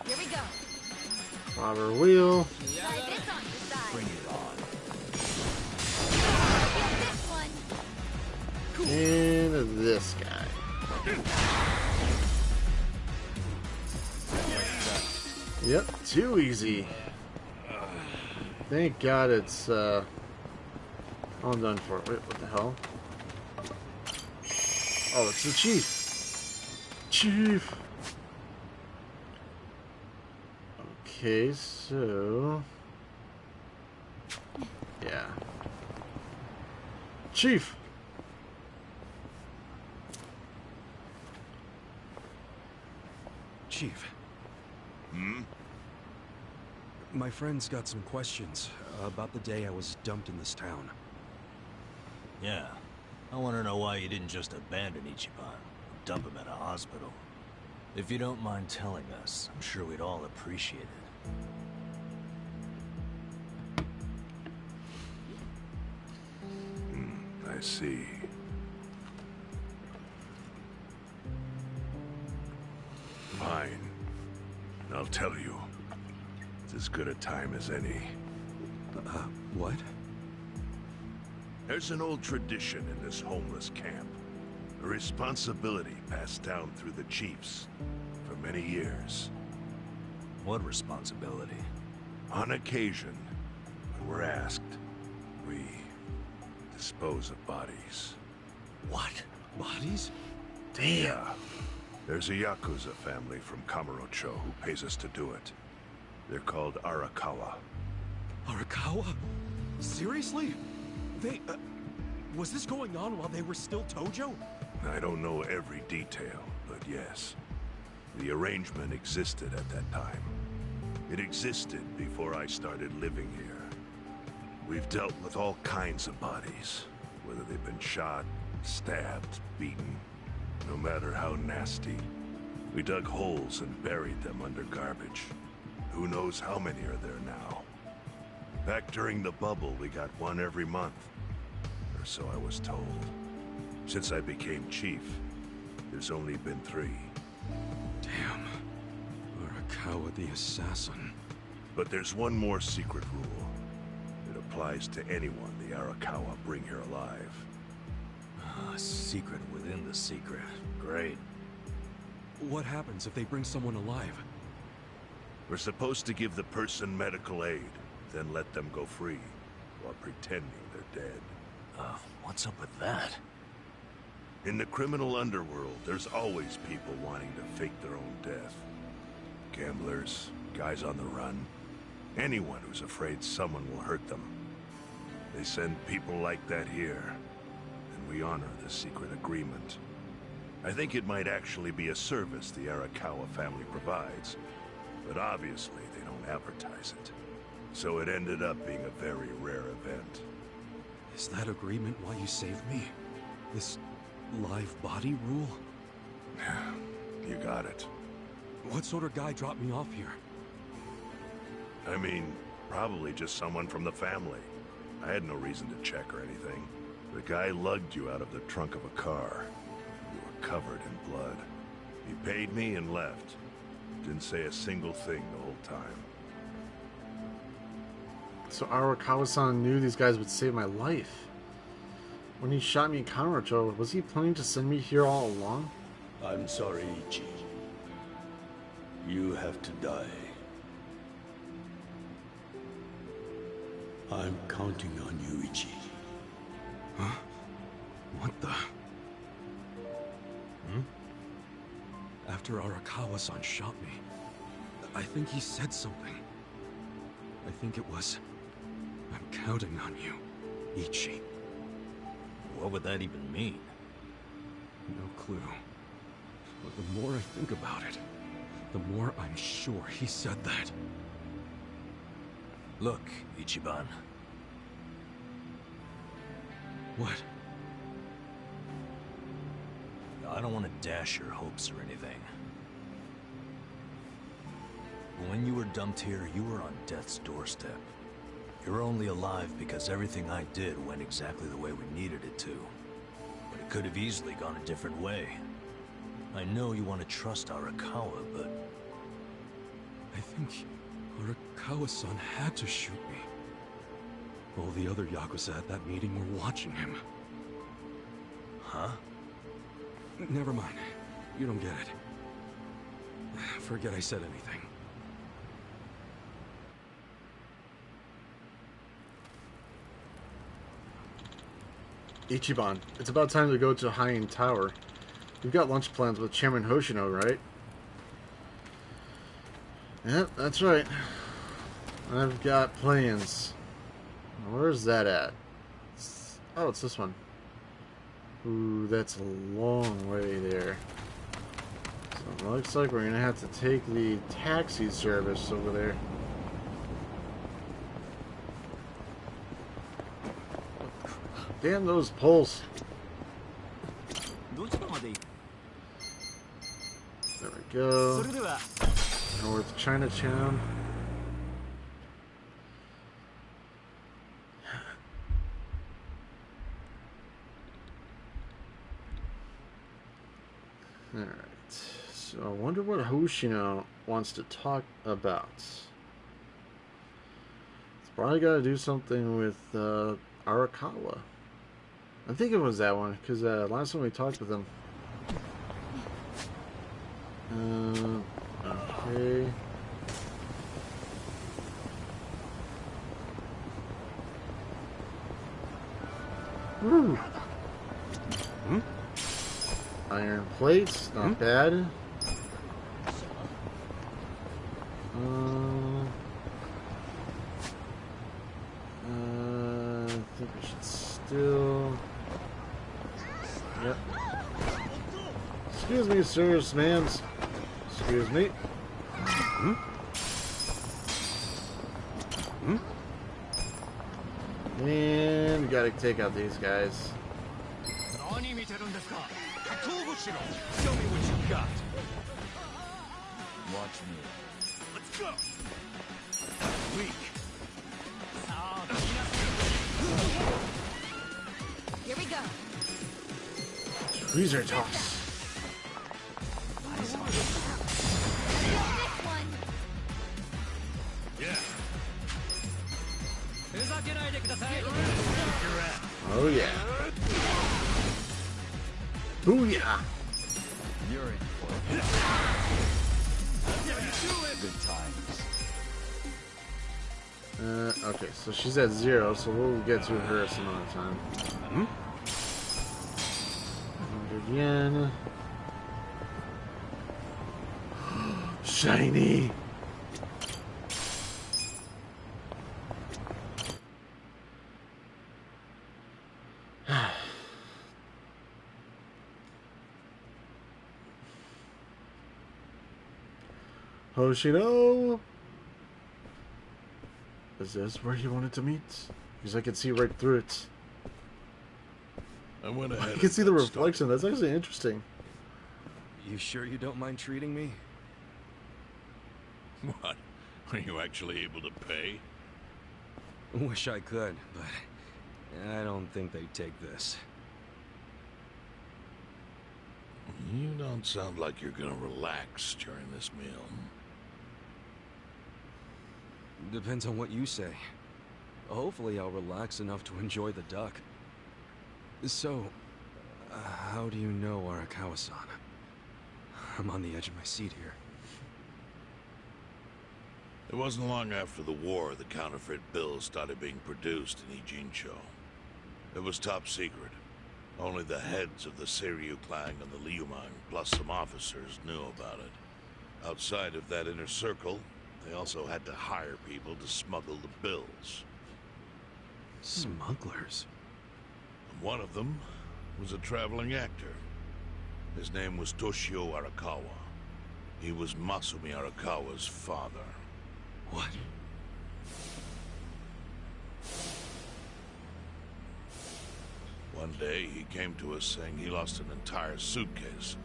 Here we go. Robber wheel. Try this on your side. bring it on. This one. And this guy. Yep, too easy. Thank God it's all done for. Wait, what the hell? Oh, it's the chief. Chief. Okay, so yeah. Chief. Chief. My friend's got some questions about the day I was dumped in this town. Yeah. I want to know why you didn't just abandon Ichiban. Dump him at a hospital. If you don't mind telling us, I'm sure we'd all appreciate it. I see. Fine. I'll tell you. It's as good a time as any. What? There's an old tradition in this homeless camp. A responsibility passed down through the chiefs for many years. What responsibility? On occasion, when we're asked, we dispose of bodies. What? Bodies? Yeah. There's a Yakuza family from Kamurocho who pays us to do it. They're called Arakawa. Arakawa? Seriously? They, was this going on while they were still Tojo? I don't know every detail, but yes. The arrangement existed at that time. It existed before I started living here. We've dealt with all kinds of bodies, whether they've been shot, stabbed, beaten, no matter how nasty. We dug holes and buried them under garbage. Who knows how many are there now? Back during the bubble, we got one every month. Or so I was told. Since I became chief, there's only been 3. Damn. Arakawa the assassin. But there's one more secret rule. It applies to anyone the Arakawa bring here alive. A secret within the secret. Great. What happens if they bring someone alive? We're supposed to give the person medical aid, then let them go free, while pretending they're dead. What's up with that? In the criminal underworld, there's always people wanting to fake their own death. Gamblers, guys on the run, anyone who's afraid someone will hurt them. They send people like that here, and we honor the secret agreement. I think it might actually be a service the Arakawa family provides, but obviously they don't advertise it. So it ended up being a very rare event. Is that agreement why you saved me? This live body rule? You got it. What sort of guy dropped me off here? I mean, probably just someone from the family. I had no reason to check or anything. The guy lugged you out of the trunk of a car. You were covered in blood. He paid me and left. Didn't say a single thing the whole time. So Arakawa-san knew these guys would save my life. When he shot me in Kamurocho, was he planning to send me here all along? I'm sorry, Ichi. You have to die. I'm counting on you, Ichi. Huh? What the? After Arakawa-san shot me, I think he said something. I think it was, I'm counting on you, Ichi. What would that even mean? No clue. But the more I think about it, the more I'm sure he said that. Look, Ichiban. What? I don't want to dash your hopes or anything. But when you were dumped here, you were on death's doorstep. You're only alive because everything I did went exactly the way we needed it to. But it could have easily gone a different way. I know you want to trust Arakawa, but... I think Arakawa-san had to shoot me. All the other Yakuza at that meeting were watching him. Huh? Never mind. You don't get it. Forget I said anything. Ichiban, it's about time to go to Heian Tower. You've got lunch plans with Chairman Hoshino, right? Yep, that's right. I've got plans. Where's that at? Oh, it's this one. Ooh, that's a long way there. So it looks like we're gonna have to take the taxi service over there. Damn those poles. There we go. North Chinatown. Alright. So I wonder what Hoshino wants to talk about. It's probably got to do something with Arakawa. I think it was that one, because last time we talked with him. Okay. Woo. Iron plates, not bad. I think we should still. Yep. Excuse me, sirs, ma'ams. Excuse me. And we gotta take out these guys. Show me what you got. Watch me. Let's go. Weak. Here we go. Freezer toss. This one. Yeah. Oh yeah. Booyah! You're in for it. Good times. Okay, so she's at 0, so we'll get to her some other time. 100 yen. Shiny! Hoshino! Is this where he wanted to meet? Because I could see right through it. I went I ahead. can see the and reflection. started. That's actually interesting. You sure you don't mind treating me? What? Are you actually able to pay? Wish I could, but I don't think they'd take this. You don't sound like you're gonna relax during this meal. Depends on what you say. Hopefully I'll relax enough to enjoy the duck. So, how do you know Arakawa-san? I'm on the edge of my seat here. It wasn't long after the war the counterfeit bills started being produced in Ijincho. It was top secret. Only the heads of the Seiryu clan and the Liumang, plus some officers, knew about it. Outside of that inner circle, they also had to hire people to smuggle the bills. Smugglers? And one of them was a traveling actor. His name was Toshio Arakawa. He was Masumi Arakawa's father. What? One day, he came to us saying he lost an entire suitcase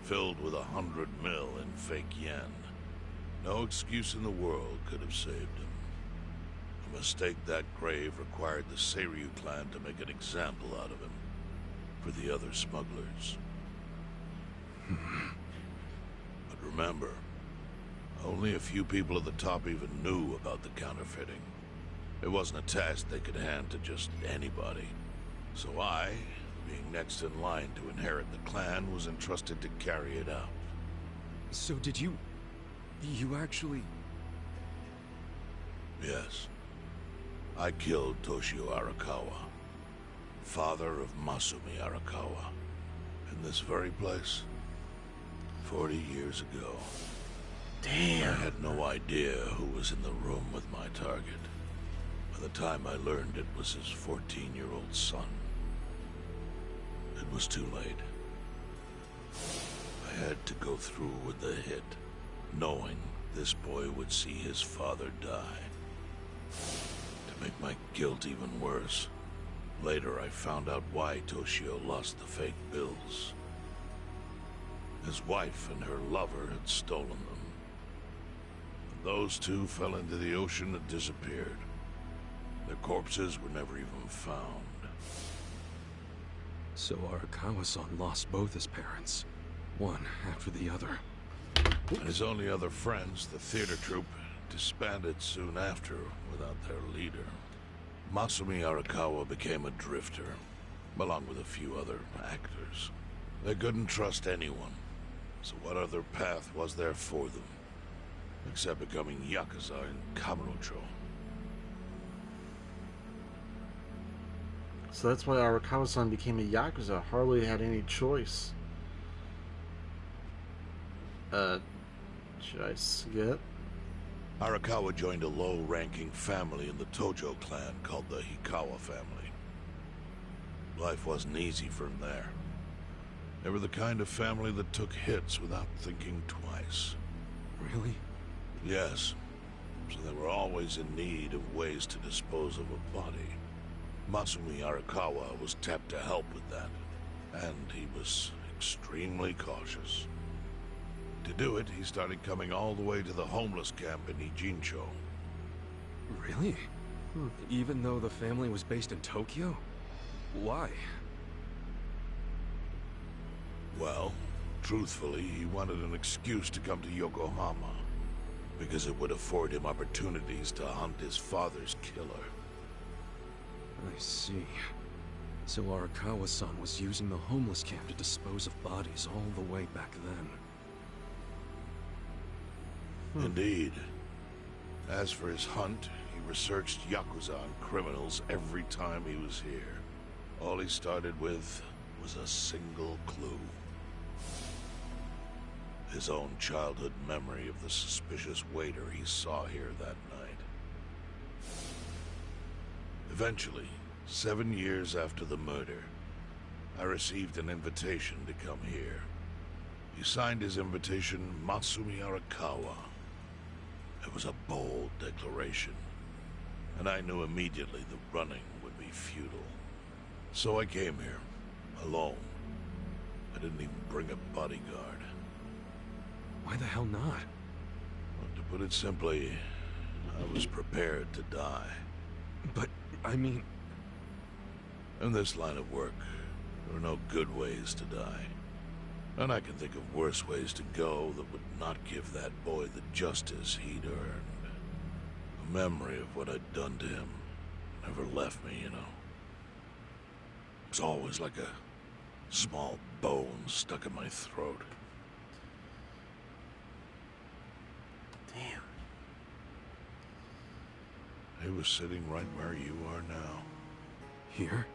filled with 100 mil in fake yen. No excuse in the world could have saved him. A mistake that grave required the Seiryu clan to make an example out of him for the other smugglers. But remember, only a few people at the top even knew about the counterfeiting. It wasn't a task they could hand to just anybody. So I, being next in line to inherit the clan, was entrusted to carry it out. So did you actually... Yes. I killed Toshio Arakawa, father of Masumi Arakawa, in this very place, 40 years ago. Damn. I had no idea who was in the room with my target. By the time I learned it was his 14-year-old son. It was too late. I had to go through with the hit, knowing this boy would see his father die. To make my guilt even worse, later I found out why Toshio lost the fake bills. His wife and her lover had stolen them. And those two fell into the ocean and disappeared. Their corpses were never even found. So Arakawa-san lost both his parents, one after the other. And his only other friends, the theater troupe, disbanded soon after without their leader. Masumi Arakawa became a drifter, along with a few other actors. They couldn't trust anyone, so what other path was there for them? Except becoming Yakuza in Kamurocho. So that's why Arakawa-san became a Yakuza. Hardly had any choice. Should I skip? Arakawa joined a low-ranking family in the Tojo clan called the Hikawa family. Life wasn't easy for him there. They were the kind of family that took hits without thinking twice. Really? Yes. So they were always in need of ways to dispose of a body. Masumi Arakawa was tapped to help with that, and he was extremely cautious. To do it, he started coming all the way to the homeless camp in Ijincho. Really? Even though the family was based in Tokyo? Why? Well, truthfully, he wanted an excuse to come to Yokohama, because it would afford him opportunities to hunt his father's killer. I see. So Arakawa-san was using the homeless camp to dispose of bodies all the way back then. Indeed. As for his hunt, he researched Yakuza and criminals every time he was here. All he started with was a single clue. His own childhood memory of the suspicious waiter he saw here that night. Eventually, 7 years after the murder, I received an invitation to come here. He signed his invitation Masumi Arakawa, It was a bold declaration, and I knew immediately the running would be futile. So I came here, alone. I didn't even bring a bodyguard. Why the hell not? Well, to put it simply, I was prepared to die. But, I mean... In this line of work, there are no good ways to die. And I can think of worse ways to go that would not give that boy the justice he'd earned. The memory of what I'd done to him never left me, you know. It was always like a small bone stuck in my throat. Damn. He was sitting right where you are now. Here?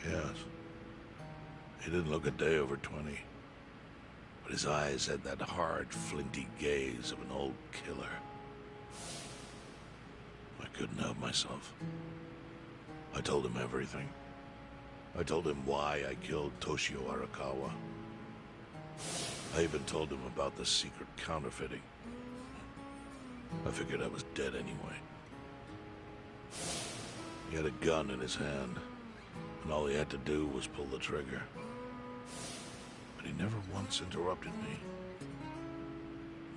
Yes. He didn't look a day over 20. But his eyes had that hard, flinty gaze of an old killer. I couldn't help myself. I told him everything. I told him why I killed Toshio Arakawa. I even told him about the secret counterfeiting. I figured I was dead anyway. He had a gun in his hand, and all he had to do was pull the trigger. But he never once interrupted me.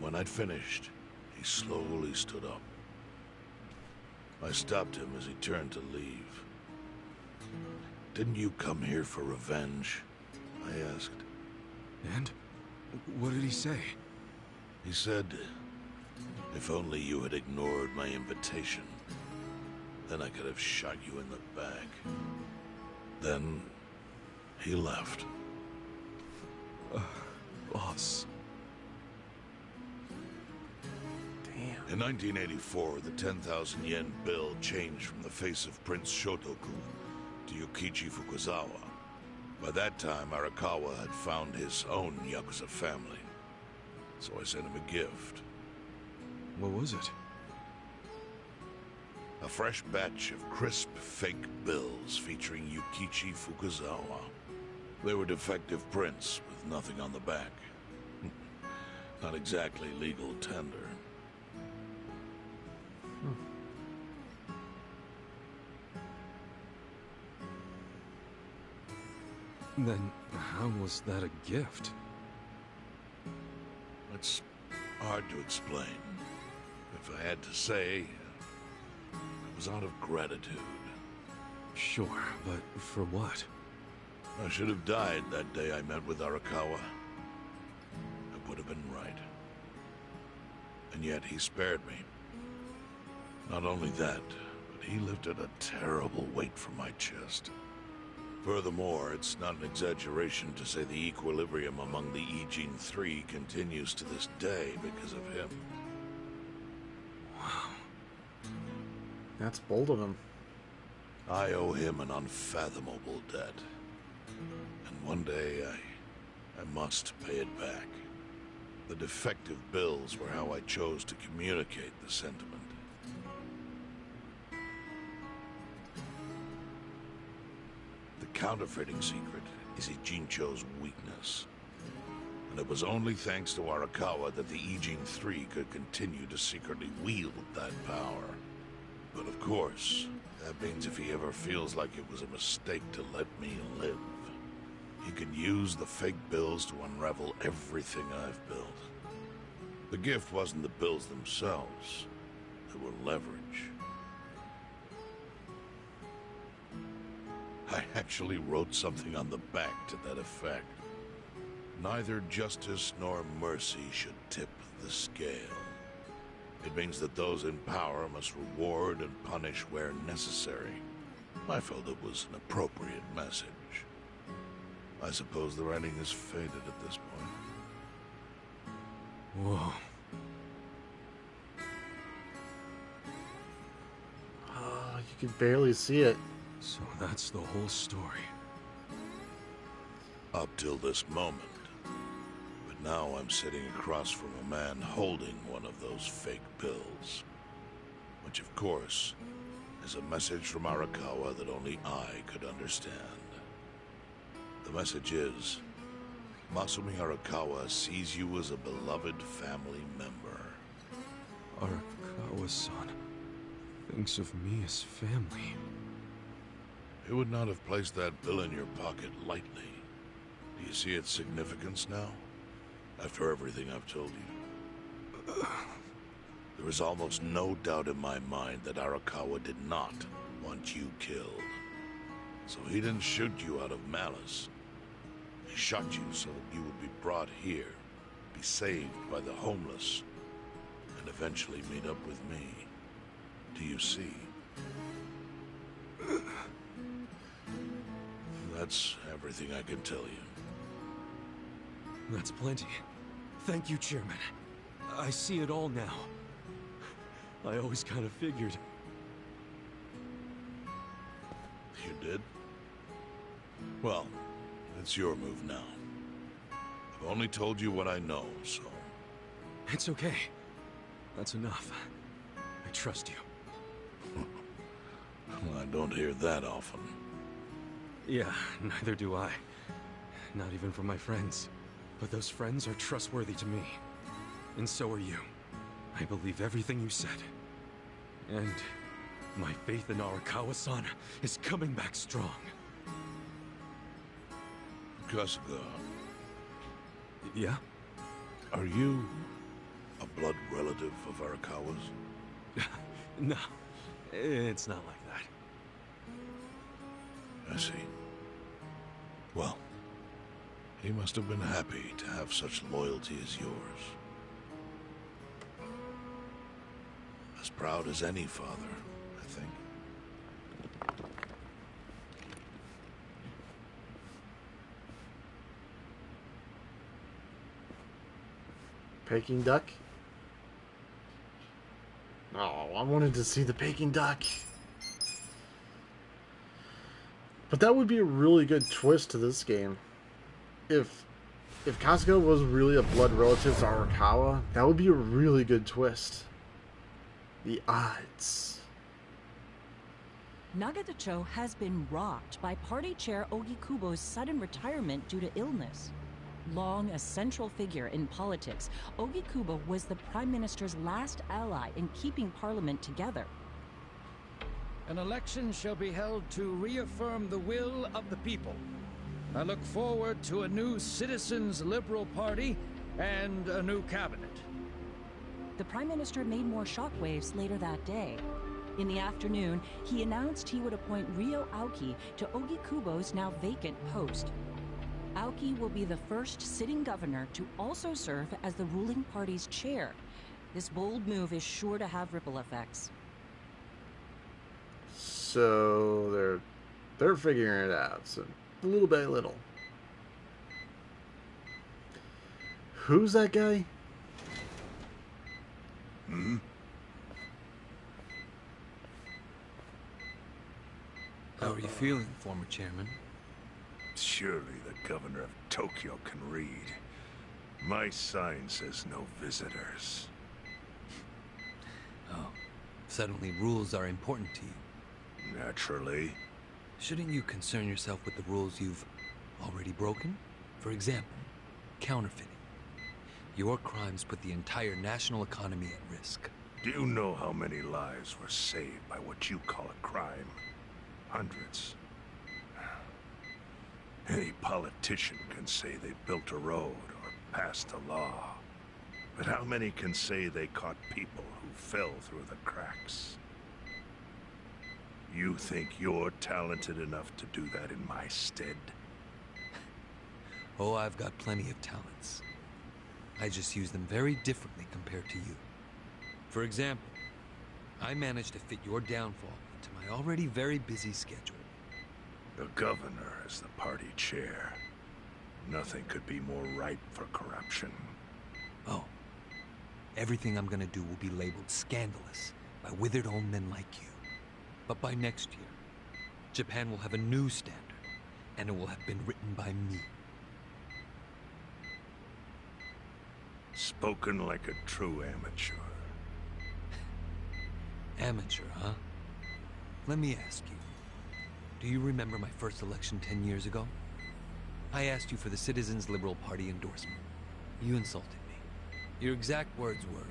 When I'd finished, he slowly stood up. I stopped him as he turned to leave. "Didn't you come here for revenge?" I asked. And? What did he say? He said, "If only you had ignored my invitation, then I could have shot you in the back." Then he left. Boss. Damn. In 1984, the 10,000 yen bill changed from the face of Prince Shotoku to Yukichi Fukuzawa. By that time, Arakawa had found his own Yakuza family. So I sent him a gift. What was it? A fresh batch of crisp, fake bills featuring Yukichi Fukuzawa. They were defective prints with nothing on the back. Not exactly legal tender. Then, how was that a gift? It's hard to explain. If I had to say, it was out of gratitude. Sure, but for what? I should have died that day I met with Arakawa. It would have been right. And yet he spared me. Not only that, but he lifted a terrible weight from my chest. Furthermore, it's not an exaggeration to say the equilibrium among the Ijin Three continues to this day because of him. Wow. That's bold of him. I owe him an unfathomable debt. And one day, I must pay it back. The defective bills were how I chose to communicate the sentiment. The counterfeiting secret is Ijincho's weakness. And it was only thanks to Arakawa that the Ijin Three could continue to secretly wield that power. But of course, that means if he ever feels like it was a mistake to let me live, he can use the fake bills to unravel everything I've built. The gift wasn't the bills themselves. They were leverage. I actually wrote something on the back to that effect. Neither justice nor mercy should tip the scale. It means that those in power must reward and punish where necessary. I felt it was an appropriate message. I suppose the writing is faded at this point. Whoa. Oh, you can barely see it. So that's the whole story. Up till this moment. But now I'm sitting across from a man holding one of those fake bills. Which, of course, is a message from Arakawa that only I could understand. The message is, Masumi Arakawa sees you as a beloved family member. Arakawa-san thinks of me as family. He would not have placed that bill in your pocket lightly. Do you see its significance now? After everything I've told you. There is almost no doubt in my mind that Arakawa did not want you killed. So he didn't shoot you out of malice. He shot you so that you would be brought here, be saved by the homeless, and eventually meet up with me. Do you see? That's everything I can tell you. That's plenty. Thank you, Chairman. I see it all now. I always kind of figured. You did? Well, it's your move now. I've only told you what I know, so... It's okay. That's enough. I trust you. Well, I don't hear that often. Yeah, neither do I. Not even from my friends. But those friends are trustworthy to me. And so are you. I believe everything you said. And my faith in Arakawa-san is coming back strong. Kasuga, Yeah? are you a blood relative of Arakawa's? No, it's not like that. I see. Well, he must have been happy to have such loyalty as yours. As proud as any father, I think. Peking duck? Oh, I wanted to see the Peking duck. But that would be a really good twist to this game. If Kasuga was really a blood relative to Arakawa, that would be a really good twist. The odds. Nagatacho has been rocked by party chair Ogikubo's sudden retirement due to illness. Long a central figure in politics, Ogikubo was the Prime Minister's last ally in keeping Parliament together. An election shall be held to reaffirm the will of the people. I look forward to a new Citizens' Liberal Party and a new cabinet. The Prime Minister made more shockwaves later that day. In the afternoon, he announced he would appoint Ryo Aoki to Ogikubo's now vacant post. Aoki will be the first sitting governor to also serve as the ruling party's chair. This bold move is sure to have ripple effects. So they're figuring it out, so little by little. Who's that guy? How are you feeling, former chairman? Surely the governor of Tokyo can read. My sign says no visitors. Oh, suddenly rules are important to you. Naturally. Shouldn't you concern yourself with the rules you've already broken? For example, counterfeiting. Your crimes put the entire national economy at risk. Do you know how many lives were saved by what you call a crime? Hundreds. Any politician can say they built a road or passed a law. But how many can say they caught people who fell through the cracks? You think you're talented enough to do that in my stead? Oh, I've got plenty of talents. I just use them very differently compared to you. For example, I managed to fit your downfall into my already very busy schedule. The governor is the party chair. Nothing could be more ripe for corruption. Oh, everything I'm gonna do will be labeled scandalous by withered old men like you. But by next year, Japan will have a new standard, and it will have been written by me. Spoken like a true amateur. Amateur, huh? Let me ask you. Do you remember my first election 10 years ago? I asked you for the Citizens Liberal Party endorsement. You insulted me. Your exact words were,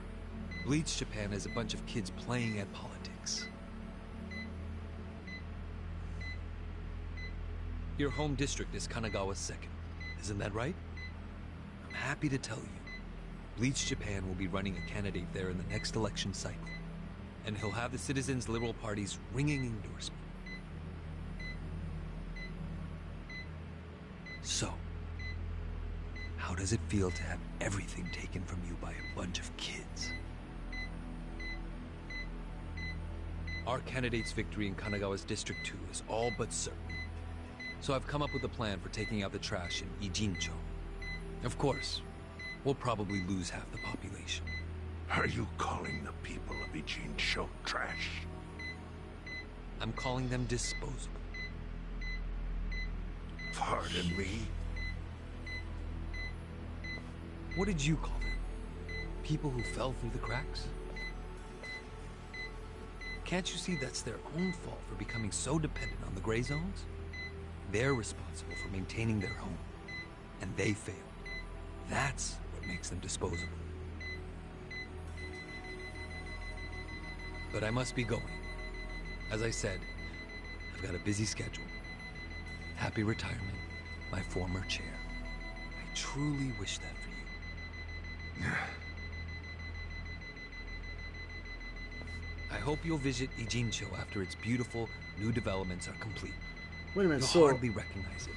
Bleach Japan is a bunch of kids playing at politics. Your home district is Kanagawa's second. Isn't that right? I'm happy to tell you, Bleach Japan will be running a candidate there in the next election cycle. And he'll have the Citizens Liberal Party's ringing endorsement. So, how does it feel to have everything taken from you by a bunch of kids? Our candidate's victory in Kanagawa's District 2 is all but certain. So I've come up with a plan for taking out the trash in Ijincho. Of course, we'll probably lose half the population. Are you calling the people of Ijincho trash? I'm calling them disposable. Pardon me? What did you call them? People who fell through the cracks? Can't you see that's their own fault for becoming so dependent on the gray zones? They're responsible for maintaining their home, and they failed. That's what makes them disposable. But I must be going. As I said, I've got a busy schedule. Happy retirement, my former chair. I truly wish that for you. I hope you'll visit Ijincho after its beautiful new developments are complete. Wait a minute, You'll so hardly recognize it.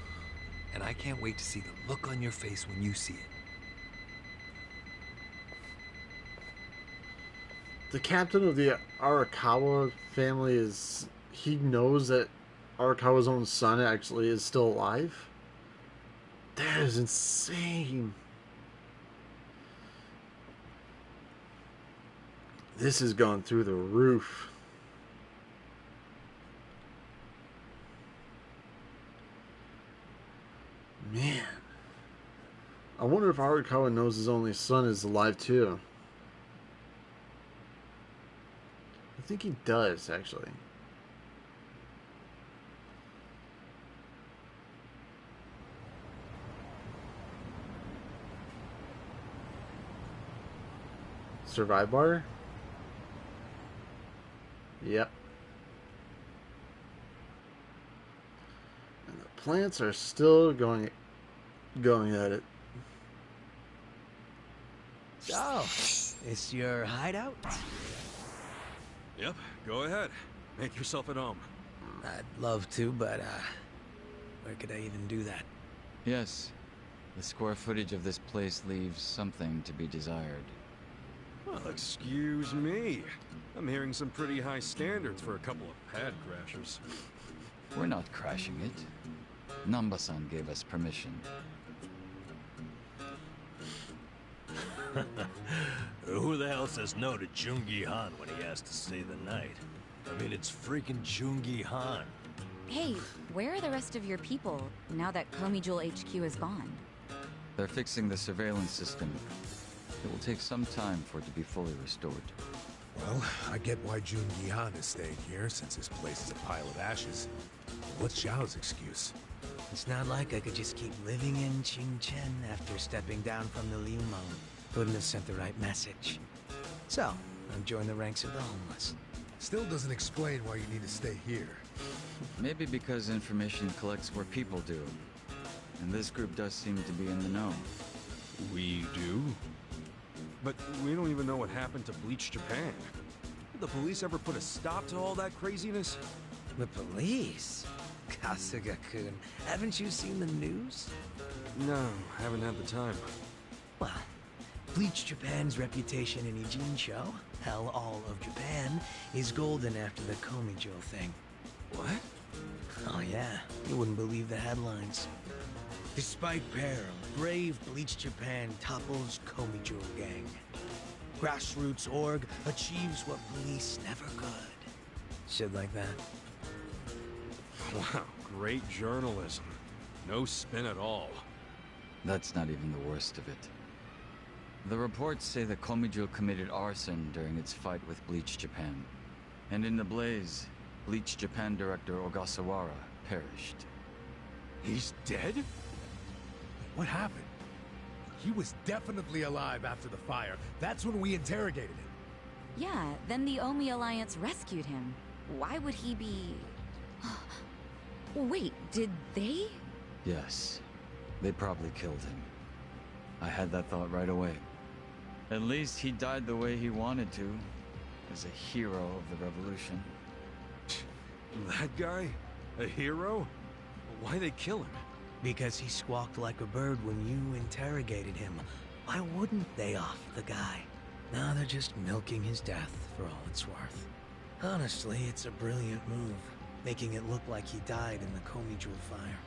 And I can't wait to see the look on your face when you see it. the captain of the Arakawa family he knows that Arakawa's own son actually is still alive? That is insane. This has gone through the roof. Man. I wonder if Arakawa knows his only son is alive too. I think he does, actually. Survive bar? Yep. And the plants are still going at it. So, it's your hideout? Yep, go ahead. Make yourself at home. I'd love to, but, where could I even do that? Yes. The square footage of this place leaves something to be desired. Well, excuse me. I'm hearing some pretty high standards for a couple of pad crashers. We're not crashing it. Namba-san gave us permission. Who the hell says no to Jungi Han when he has to stay the night? I mean, it's freaking Jungi Han. Hey, where are the rest of your people now that Komi Jewel HQ is gone? They're fixing the surveillance system. It will take some time for it to be fully restored. Well, I get why Jungi Han is staying here, since this place is a pile of ashes. What's Zhao's excuse? It's not like I could just keep living in Qingchen after stepping down from the Liumang. Wouldn't have sent the right message. So, I've joined the ranks of the homeless. Still doesn't explain why you need to stay here. Maybe because information collects where people do. And this group does seem to be in the know. We do? But we don't even know what happened to Bleach Japan. Did the police ever put a stop to all that craziness? The police? Kasuga-kun, haven't you seen the news? No, haven't had the time. Well, Bleach Japan's reputation in Ijincho, hell, all of Japan, is golden after the Komi Jewel thing. What? Oh yeah, you wouldn't believe the headlines. Despite peril, brave Bleach Japan topples Komi Jewel gang. Grassroots org achieves what police never could. Shit like that. Wow, great journalism. No spin at all. That's not even the worst of it. The reports say that Komijul committed arson during its fight with Bleach Japan. And in the blaze, Bleach Japan director Ogasawara perished. He's dead? What happened? He was definitely alive after the fire. That's when we interrogated him. Yeah, then the Omi Alliance rescued him. Why would he be... Wait, did they? Yes. They probably killed him. I had that thought right away. At least he died the way he wanted to, as a hero of the revolution. That guy? A hero? Why'd they kill him? Because he squawked like a bird when you interrogated him. Why wouldn't they off the guy? Now they're just milking his death for all it's worth. Honestly, it's a brilliant move, making it look like he died in the Komi Jewel fire.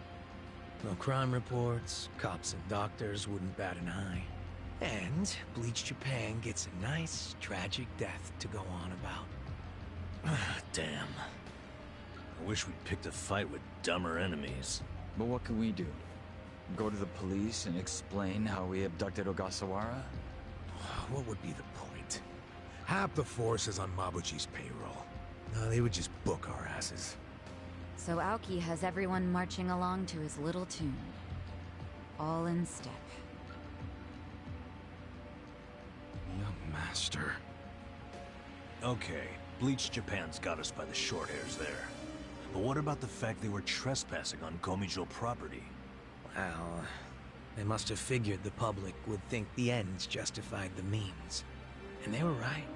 No crime reports, cops and doctors wouldn't bat an eye. And Bleach Japan gets a nice, tragic death to go on about. Damn. I wish we'd picked a fight with dumber enemies. But what can we do? Go to the police and explain how we abducted Ogasawara? What would be the point? Half the force is on Mabuchi's payroll. No, they would just book our asses. So Aoki has everyone marching along to his little tune. All in step. Young master. Okay, Bleach Japan's got us by the short hairs there. But what about the fact they were trespassing on Komijo property? Well, they must have figured the public would think the ends justified the means. And they were right.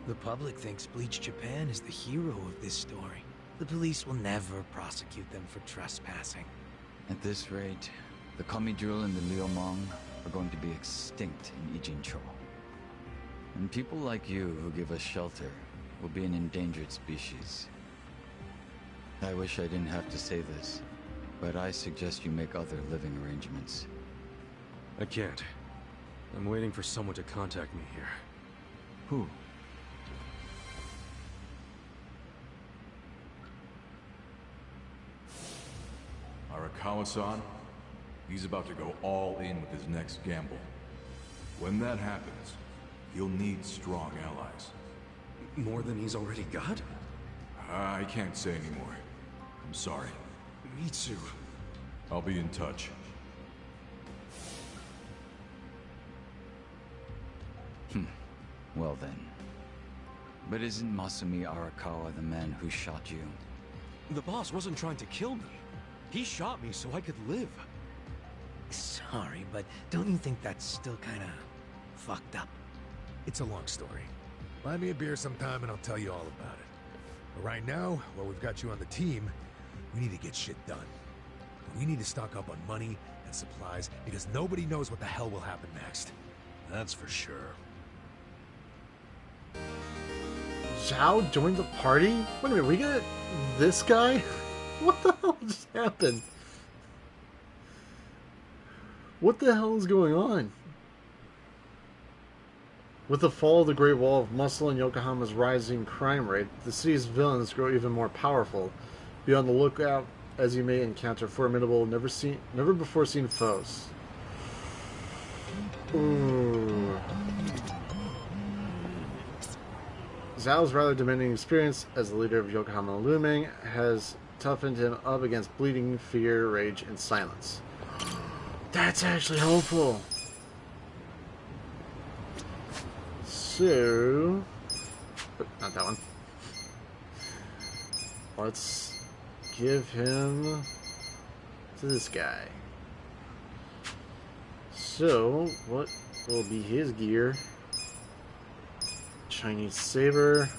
The public thinks Bleach Japan is the hero of this story. The police will never prosecute them for trespassing. At this rate, the Komijul and the Liumang are going to be extinct in Ijincho. And people like you who give us shelter will be an endangered species. I wish I didn't have to say this, but I suggest you make other living arrangements. I can't. I'm waiting for someone to contact me here. Who? Arakawa-san, he's about to go all in with his next gamble. When that happens, he'll need strong allies. More than he's already got? I can't say anymore. I'm sorry. Me too. I'll be in touch. Well then. But isn't Masumi Arakawa the man who shot you? The boss wasn't trying to kill me. He shot me so I could live. Sorry, but don't you think that's still kinda fucked up? It's a long story. Buy me a beer sometime and I'll tell you all about it. But right now, while we've got you on the team, we need to get shit done. We need to stock up on money and supplies because nobody knows what the hell will happen next. That's for sure. Zhao joined the party? Wait a minute, we got this guy? What the hell just happened? What the hell is going on? With the fall of the Great Wall of Muscle and Yokohama's rising crime rate, the city's villains grow even more powerful. Be on the lookout as you may encounter formidable, never before seen foes. Ooh. Zhao's rather demanding experience as the leader of Yokohama Luming has toughened him up against bleeding, fear, rage, and silence. That's actually hopeful. So, not that one. Let's give him to this guy. So, what will be his gear? Chinese saber.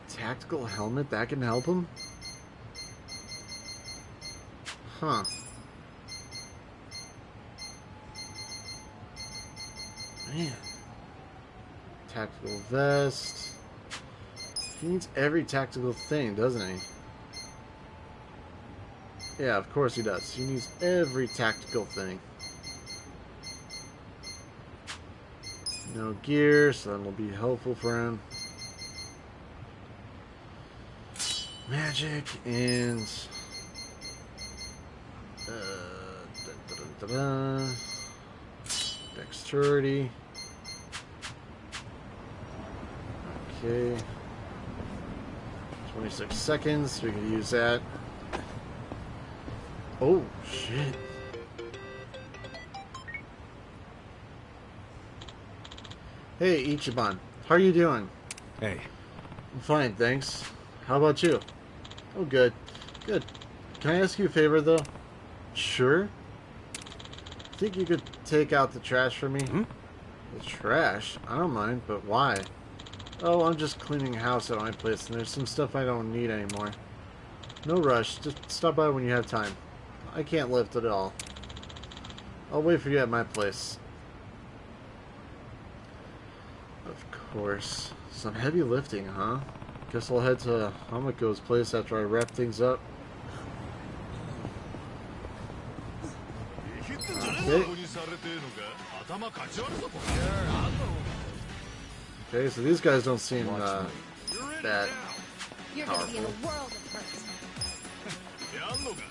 Tactical helmet, that can help him? Huh. Man. Tactical vest. He needs every tactical thing, doesn't he? Yeah, of course he does. He needs every tactical thing. No gear, so that'll be helpful for him. Magic and dexterity. Okay. 26 seconds, we can use that. Oh, shit. Hey, Ichiban. How are you doing? Hey. I'm fine, thanks. How about you? Oh, good. Good. Can I ask you a favor, though? Sure. Think you could take out the trash for me? The trash? I don't mind, but why? Oh, I'm just cleaning house at my place, and there's some stuff I don't need anymore. No rush. Just stop by when you have time. I can't lift at all. I'll wait for you at my place. Of course. Some heavy lifting, huh? Guess I'll head to Hamako's place after I wrap things up. Okay. Okay, so these guys don't seem that You're gonna be in a world of hurt. I'm over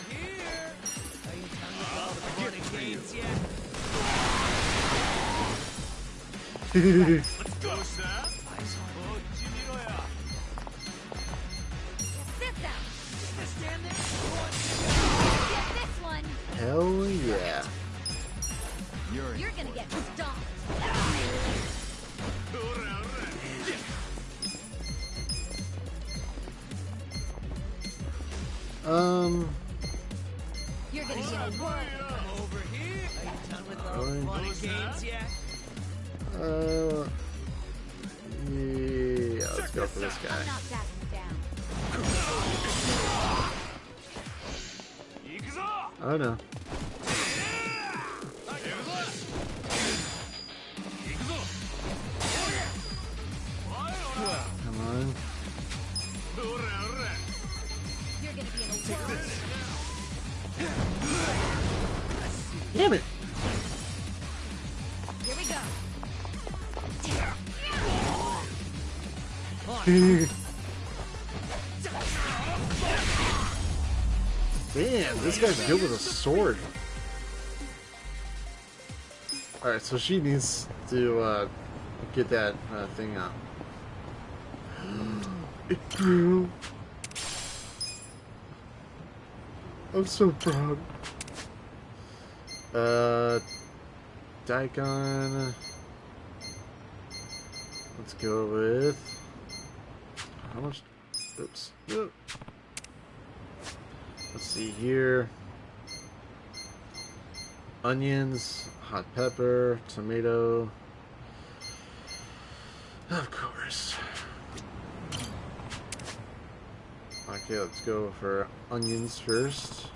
here. Are you done with all the fun and games yet? Let's go, Snap. Sit down. Stand there. Get this one. Hell yeah. You're gonna get stomped. You're gonna get a world. I'm over here. Are you done with all the Really? fun and games yet? Yeah, let's go for this I'm guy. not backing down. I don't know. Come on. You're gonna be in a world. Damn it! Here we go. Damn, this guy's good with a sword. Alright, so she needs to get that thing out. It grew. I'm so proud. Daikon. Let's go with how much? Oops. Oop. Let's see here. Onions, hot pepper, tomato. Of course. Okay, let's go for onions first.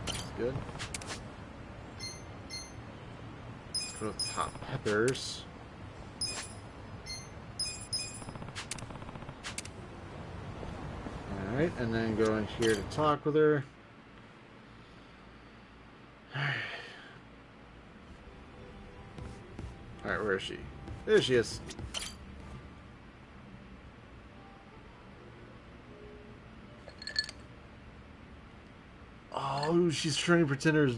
That's good. Let's go with hot peppers. Alright, and then go in here to talk with her. Alright, where is she? There she is. Oh, she's trying to pretend her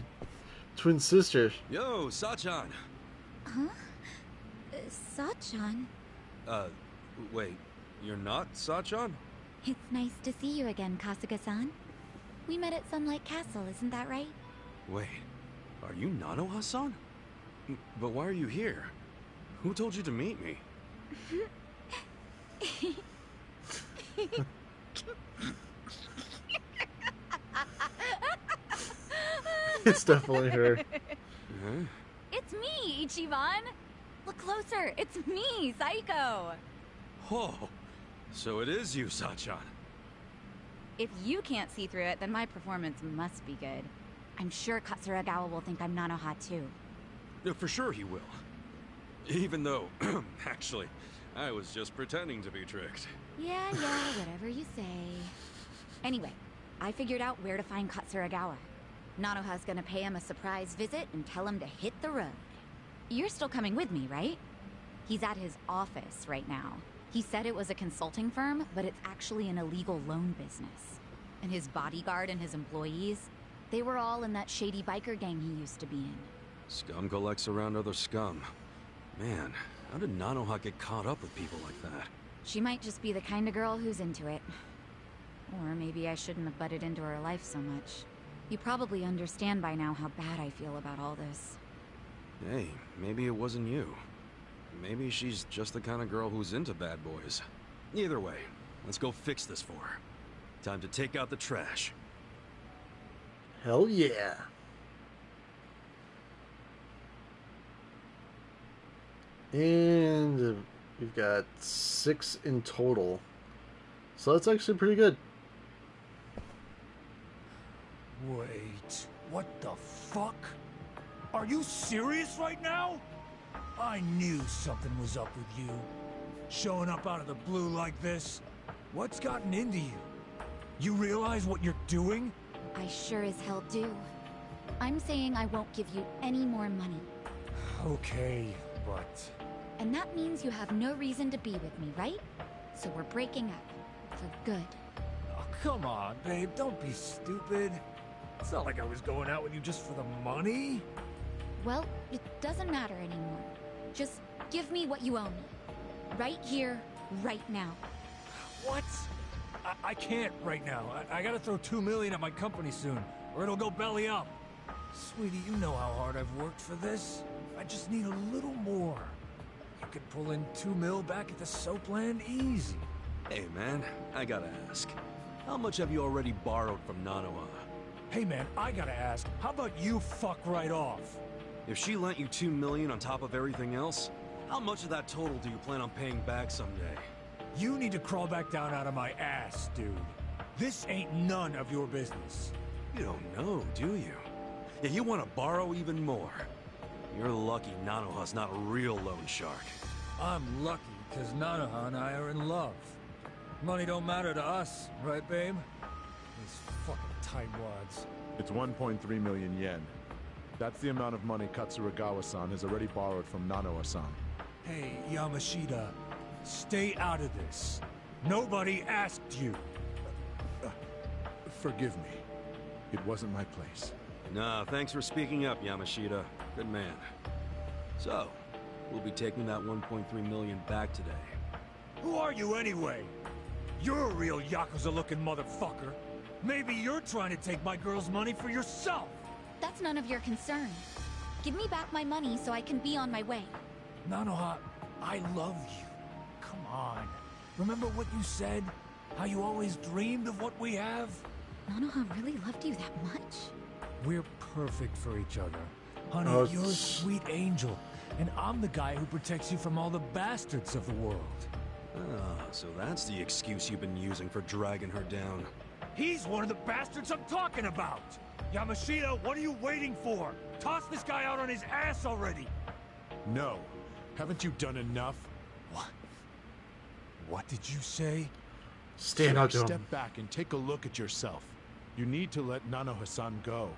twin sister. Yo, Sachan. Huh? Sachan? Wait. You're not Sachan? It's nice to see you again, Kasuga-san. We met at Sunlight Castle, isn't that right? Wait. Are you Nanoha-san? But why are you here? Who told you to meet me? It's definitely her. Huh? It's me, Ichiban! Look closer, it's me, Saiko! Oh, so it is you, Sachan. If you can't see through it, then my performance must be good. I'm sure Katsuragawa will think I'm Nanoha too. For sure he will. Even though, actually, I was just pretending to be tricked. Yeah, whatever you say. Anyway, I figured out where to find Katsuragawa. Nanoha's gonna pay him a surprise visit and tell him to hit the road. You're still coming with me, right? He's at his office right now. He said it was a consulting firm, but it's actually an illegal loan business. And his bodyguard and his employees, they were all in that shady biker gang he used to be in. Scum collects around other scum. Man, How did Nanoha get caught up with people like that? She might just be the kind of girl who's into it. Or maybe I shouldn't have butted into her life so much. You probably understand by now how bad I feel about all this. Hey, maybe it wasn't you. Maybe she's just the kind of girl who's into bad boys. Either way, let's go fix this for her. Time to take out the trash. Hell yeah. And we've got 6 in total. So that's actually pretty good. Wait, what the fuck? Are you serious right now? I knew something was up with you. Showing up out of the blue like this. What's gotten into you? You realize what you're doing? I sure as hell do. I'm saying I won't give you any more money. Okay, but... And that means you have no reason to be with me, right? So we're breaking up. For good. Oh, come on, babe. Don't be stupid. It's not like I was going out with you just for the money. Well, it doesn't matter anymore. Just give me what you owe me. Right here, right now. What? I can't right now. I gotta throw $2 million at my company soon, or it'll go belly up. Sweetie, you know how hard I've worked for this. I just need a little more. You could pull in $2 million back at the Soapland easy. Hey man, I gotta ask. How much have you already borrowed from Nanoha? Hey man, I gotta ask, how about you fuck right off? If she lent you $2 million on top of everything else, how much of that total do you plan on paying back someday? You need to crawl back down out of my ass, dude. This ain't none of your business. You don't know, do you? Yeah, you want to borrow even more. You're lucky Nanoha's not a real loan shark. I'm lucky because Nanoha and I are in love. Money don't matter to us, right, babe? These fucking tightwads. It's 1.3 million yen. That's the amount of money Katsuragawa-san has already borrowed from Nanoha-san. Hey, Yamashita, stay out of this. Nobody asked you. Forgive me. It wasn't my place. Nah, thanks for speaking up, Yamashita. Good man. So, we'll be taking that 1.3 million back today. Who are you anyway? You're a real Yakuza-looking motherfucker. Maybe you're trying to take my girl's money for yourself. That's none of your concern. Give me back my money so I can be on my way. Nanoha, I love you. Come on. Remember what you said? How you always dreamed of what we have? Nanoha really loved you that much? We're perfect for each other. Honey, Oh, you're a sweet angel. And I'm the guy who protects you from all the bastards of the world. Ah, so that's the excuse you've been using for dragging her down. He's one of the bastards I'm talking about! Yamashita, what are you waiting for? Toss this guy out on his ass already! No. Haven't you done enough? What? What did you say? Stand up to him. Step back and take a look at yourself. You need to let Nanoha-san go.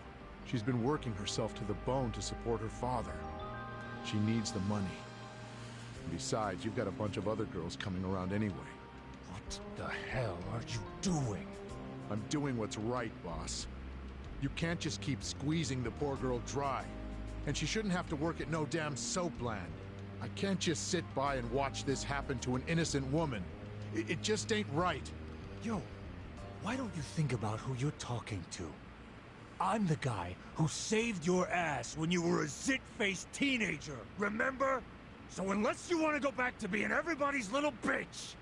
She's been working herself to the bone to support her father. She needs the money. And besides, you've got a bunch of other girls coming around anyway. What the hell are you doing? I'm doing what's right, boss. You can't just keep squeezing the poor girl dry. And she shouldn't have to work at no damn Soapland. I can't just sit by and watch this happen to an innocent woman. It just ain't right. Yo, why don't you think about who you're talking to? I'm the guy who saved your ass when you were a zit-faced teenager, remember? So unless you want to go back to being everybody's little bitch...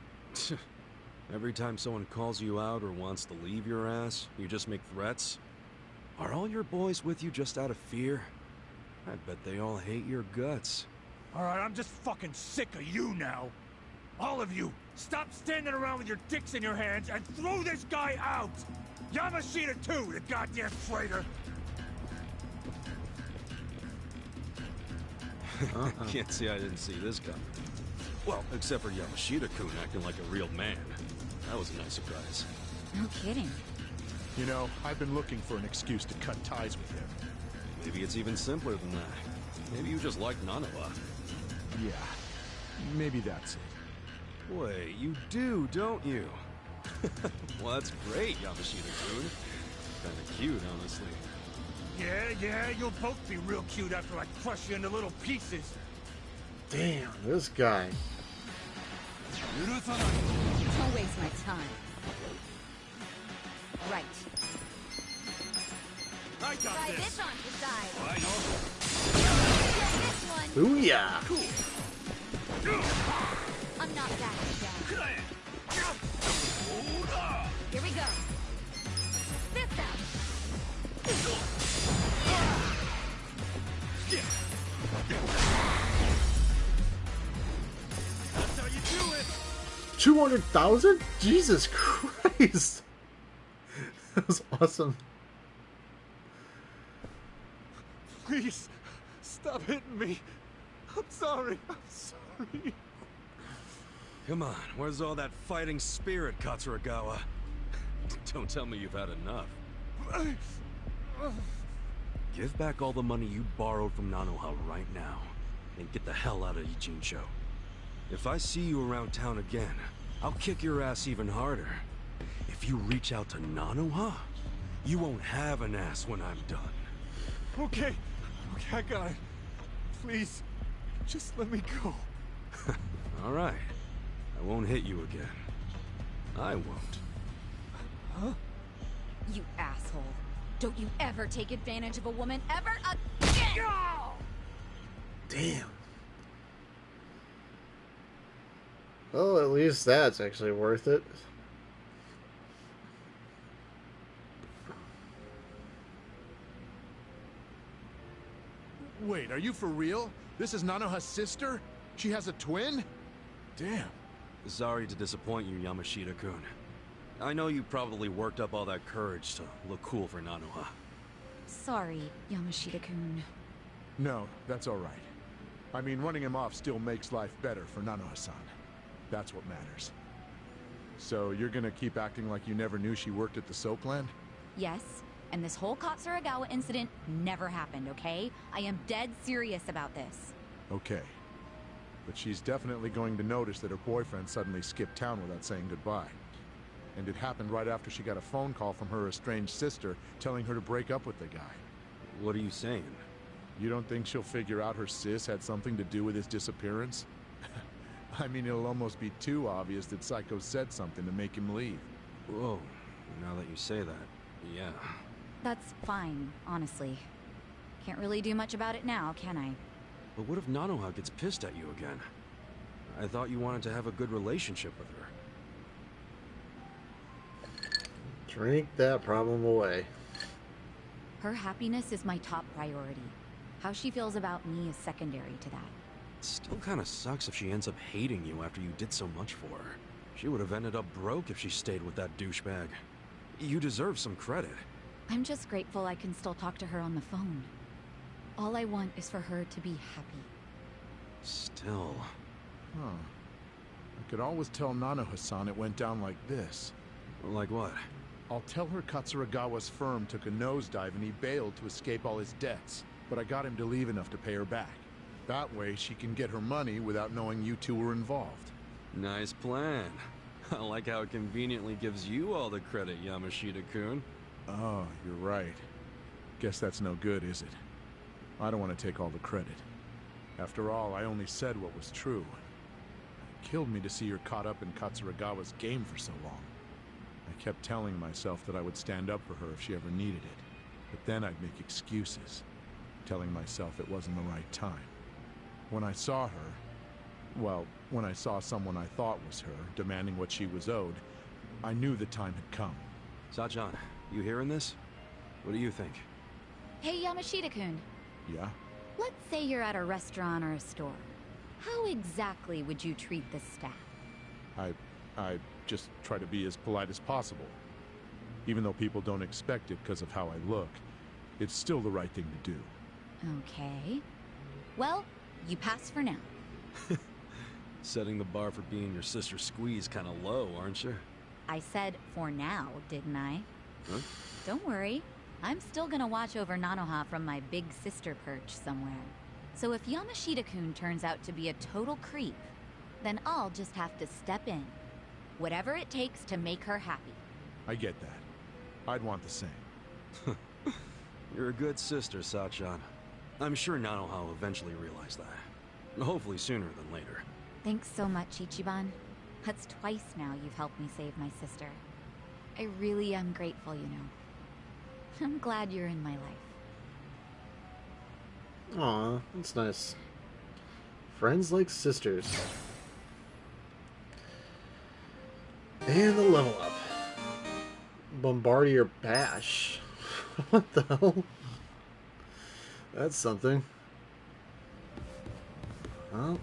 Every time someone calls you out or wants to leave your ass, you just make threats? Are all your boys with you just out of fear? I bet they all hate your guts. Alright, I'm just fucking sick of you now. All of you, stop standing around with your dicks in your hands and throw this guy out! Yamashita too, the goddamn traitor! I can't say I didn't see this coming. Well, except for Yamashita-kun acting like a real man. That was a nice surprise. No kidding. You know, I've been looking for an excuse to cut ties with him. Maybe it's even simpler than that. Maybe you just like Nanoha. Yeah, maybe that's it. Wait, you do, don't you? Well, that's great, Yamashita-kun. Kinda cute, honestly. Yeah, you'll both be real cute after I crush you into little pieces. Damn, this guy. Don't waste my time. Right. I got Try this. this on your side. I know. This one. Booyah! I'm not backing down. Here we go. This out. That's how you do it. 200,000? Jesus Christ! That was awesome. Please, stop hitting me. I'm sorry. I'm sorry. Come on, where's all that fighting spirit, Katsuragawa? Don't tell me you've had enough. Give back all the money you borrowed from Nanoha right now, and get the hell out of Ichincho. If I see you around town again, I'll kick your ass even harder. If you reach out to Nanoha, you won't have an ass when I'm done. Okay, I got it. Please, just let me go. All right. I won't hit you again. I won't. Huh? You asshole. Don't you ever take advantage of a woman ever again! Damn. Well, at least that's actually worth it. Wait, are you for real? This is Nanoha's sister? She has a twin? Damn. Sorry to disappoint you, Yamashita-kun. I know you probably worked up all that courage to look cool for Nanoha. Sorry, Yamashita-kun. No, that's all right. I mean, running him off still makes life better for Nanoha-san. That's what matters. So you're gonna keep acting like you never knew she worked at the soap land? Yes, and this whole Katsuragawa incident never happened, okay? I am dead serious about this. Okay. But she's definitely going to notice that her boyfriend suddenly skipped town without saying goodbye. And it happened right after she got a phone call from her estranged sister telling her to break up with the guy. What are you saying? You don't think she'll figure out her sis had something to do with his disappearance? I mean, it'll almost be too obvious that Psycho said something to make him leave. Whoa, now that you say that, yeah. That's fine, honestly. Can't really do much about it now, can I? But what if Nanoha gets pissed at you again? I thought you wanted to have a good relationship with her. Drink that problem away. Her happiness is my top priority. How she feels about me is secondary to that. Still kinda sucks if she ends up hating you after you did so much for her. She would have ended up broke if she stayed with that douchebag. You deserve some credit. I'm just grateful I can still talk to her on the phone. All I want is for her to be happy. Still. Huh. I could always tell Nanoha-san it went down like this. Like what? I'll tell her Katsuragawa's firm took a nosedive and he bailed to escape all his debts. But I got him to leave enough to pay her back. That way she can get her money without knowing you two were involved. Nice plan. I like how it conveniently gives you all the credit, Yamashita-kun. Oh, you're right. Guess that's no good, is it? I don't want to take all the credit. After all, I only said what was true. It killed me to see her caught up in Katsuragawa's game for so long. I kept telling myself that I would stand up for her if she ever needed it. But then I'd make excuses, telling myself it wasn't the right time. When I saw her, well, when I saw someone I thought was her, demanding what she was owed, I knew the time had come. Sachan, you hearing this? What do you think? Hey, Yamashita-kun. Yeah? Let's say you're at a restaurant or a store. How exactly would you treat the staff? I just try to be as polite as possible. Even though people don't expect it because of how I look, it's still the right thing to do. Okay. Well, you pass for now. Setting the bar for being your sister squeeze kinda low, aren't you? I said for now, didn't I? Huh? Don't worry. I'm still gonna watch over Nanoha from my big sister perch somewhere. So if Yamashita-kun turns out to be a total creep, then I'll just have to step in. Whatever it takes to make her happy. I get that. I'd want the same. You're a good sister, Sachan. I'm sure Nanoha will eventually realize that. Hopefully sooner than later. Thanks so much, Ichiban. That's twice now you've helped me save my sister. I really am grateful, you know. I'm glad you're in my life. Aw, that's nice. Friends like sisters. And the level up. Bombardier Bash. What the hell? That's something. Well,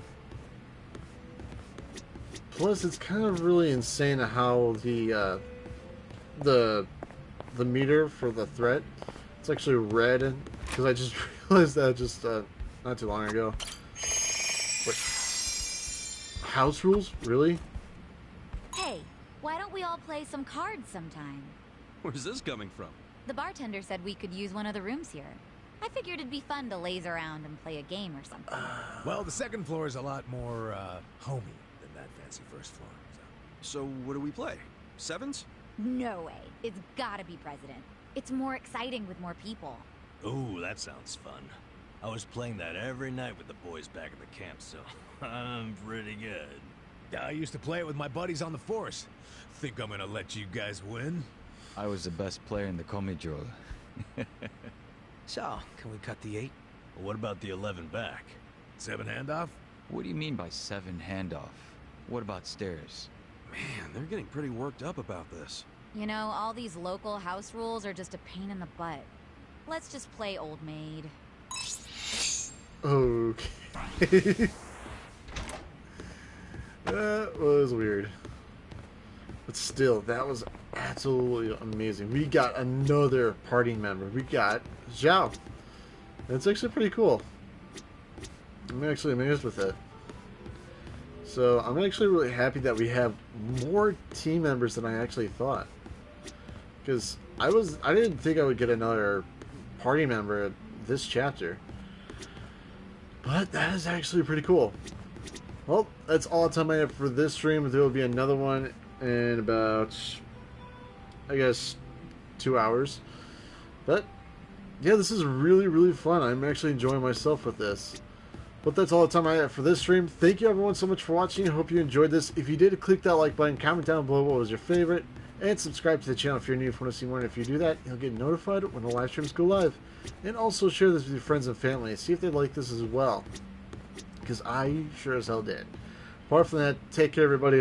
plus it's kind of really insane how the meter for the threat, it's actually red, because I just realized that just not too long ago. Wait. House rules? Really? Hey, why don't we all play some cards sometime? Where's this coming from? The bartender said we could use one of the rooms here. I figured it'd be fun to laze around and play a game or something. Well, the second floor is a lot more, homey than that fancy first floor. So what do we play? Sevens? No way. It's gotta be President. It's more exciting with more people. Ooh, that sounds fun. I was playing that every night with the boys back at the camp, so I'm pretty good. I used to play it with my buddies on the force. Think I'm gonna let you guys win? I was the best player in the Komijoro. So, can we cut the 8? Well, what about the 11 back? 7 handoff? What do you mean by 7 handoff? What about stairs? Man, they're getting pretty worked up about this. You know, all these local house rules are just a pain in the butt. Let's just play Old Maid. Okay. That was weird. But still, that was absolutely amazing. We got another party member. We got Zhao. That's actually pretty cool. I'm actually amazed with it. So I'm actually really happy that we have more team members than I actually thought. Because I didn't think I would get another party member this chapter. But that is actually pretty cool. Well, that's all the time I have for this stream. There will be another one in about, I guess, 2 hours. But yeah, this is really, really fun. I'm actually enjoying myself with this. But that's all the time I have for this stream. Thank you everyone so much for watching. I hope you enjoyed this. If you did, click that like button, comment down below what was your favorite, and subscribe to the channel if you're new. If you want to see more, and if you do that, you'll get notified when the live streams go live. And also share this with your friends and family. See if they like this as well. Because I sure as hell did. Apart from that, take care everybody.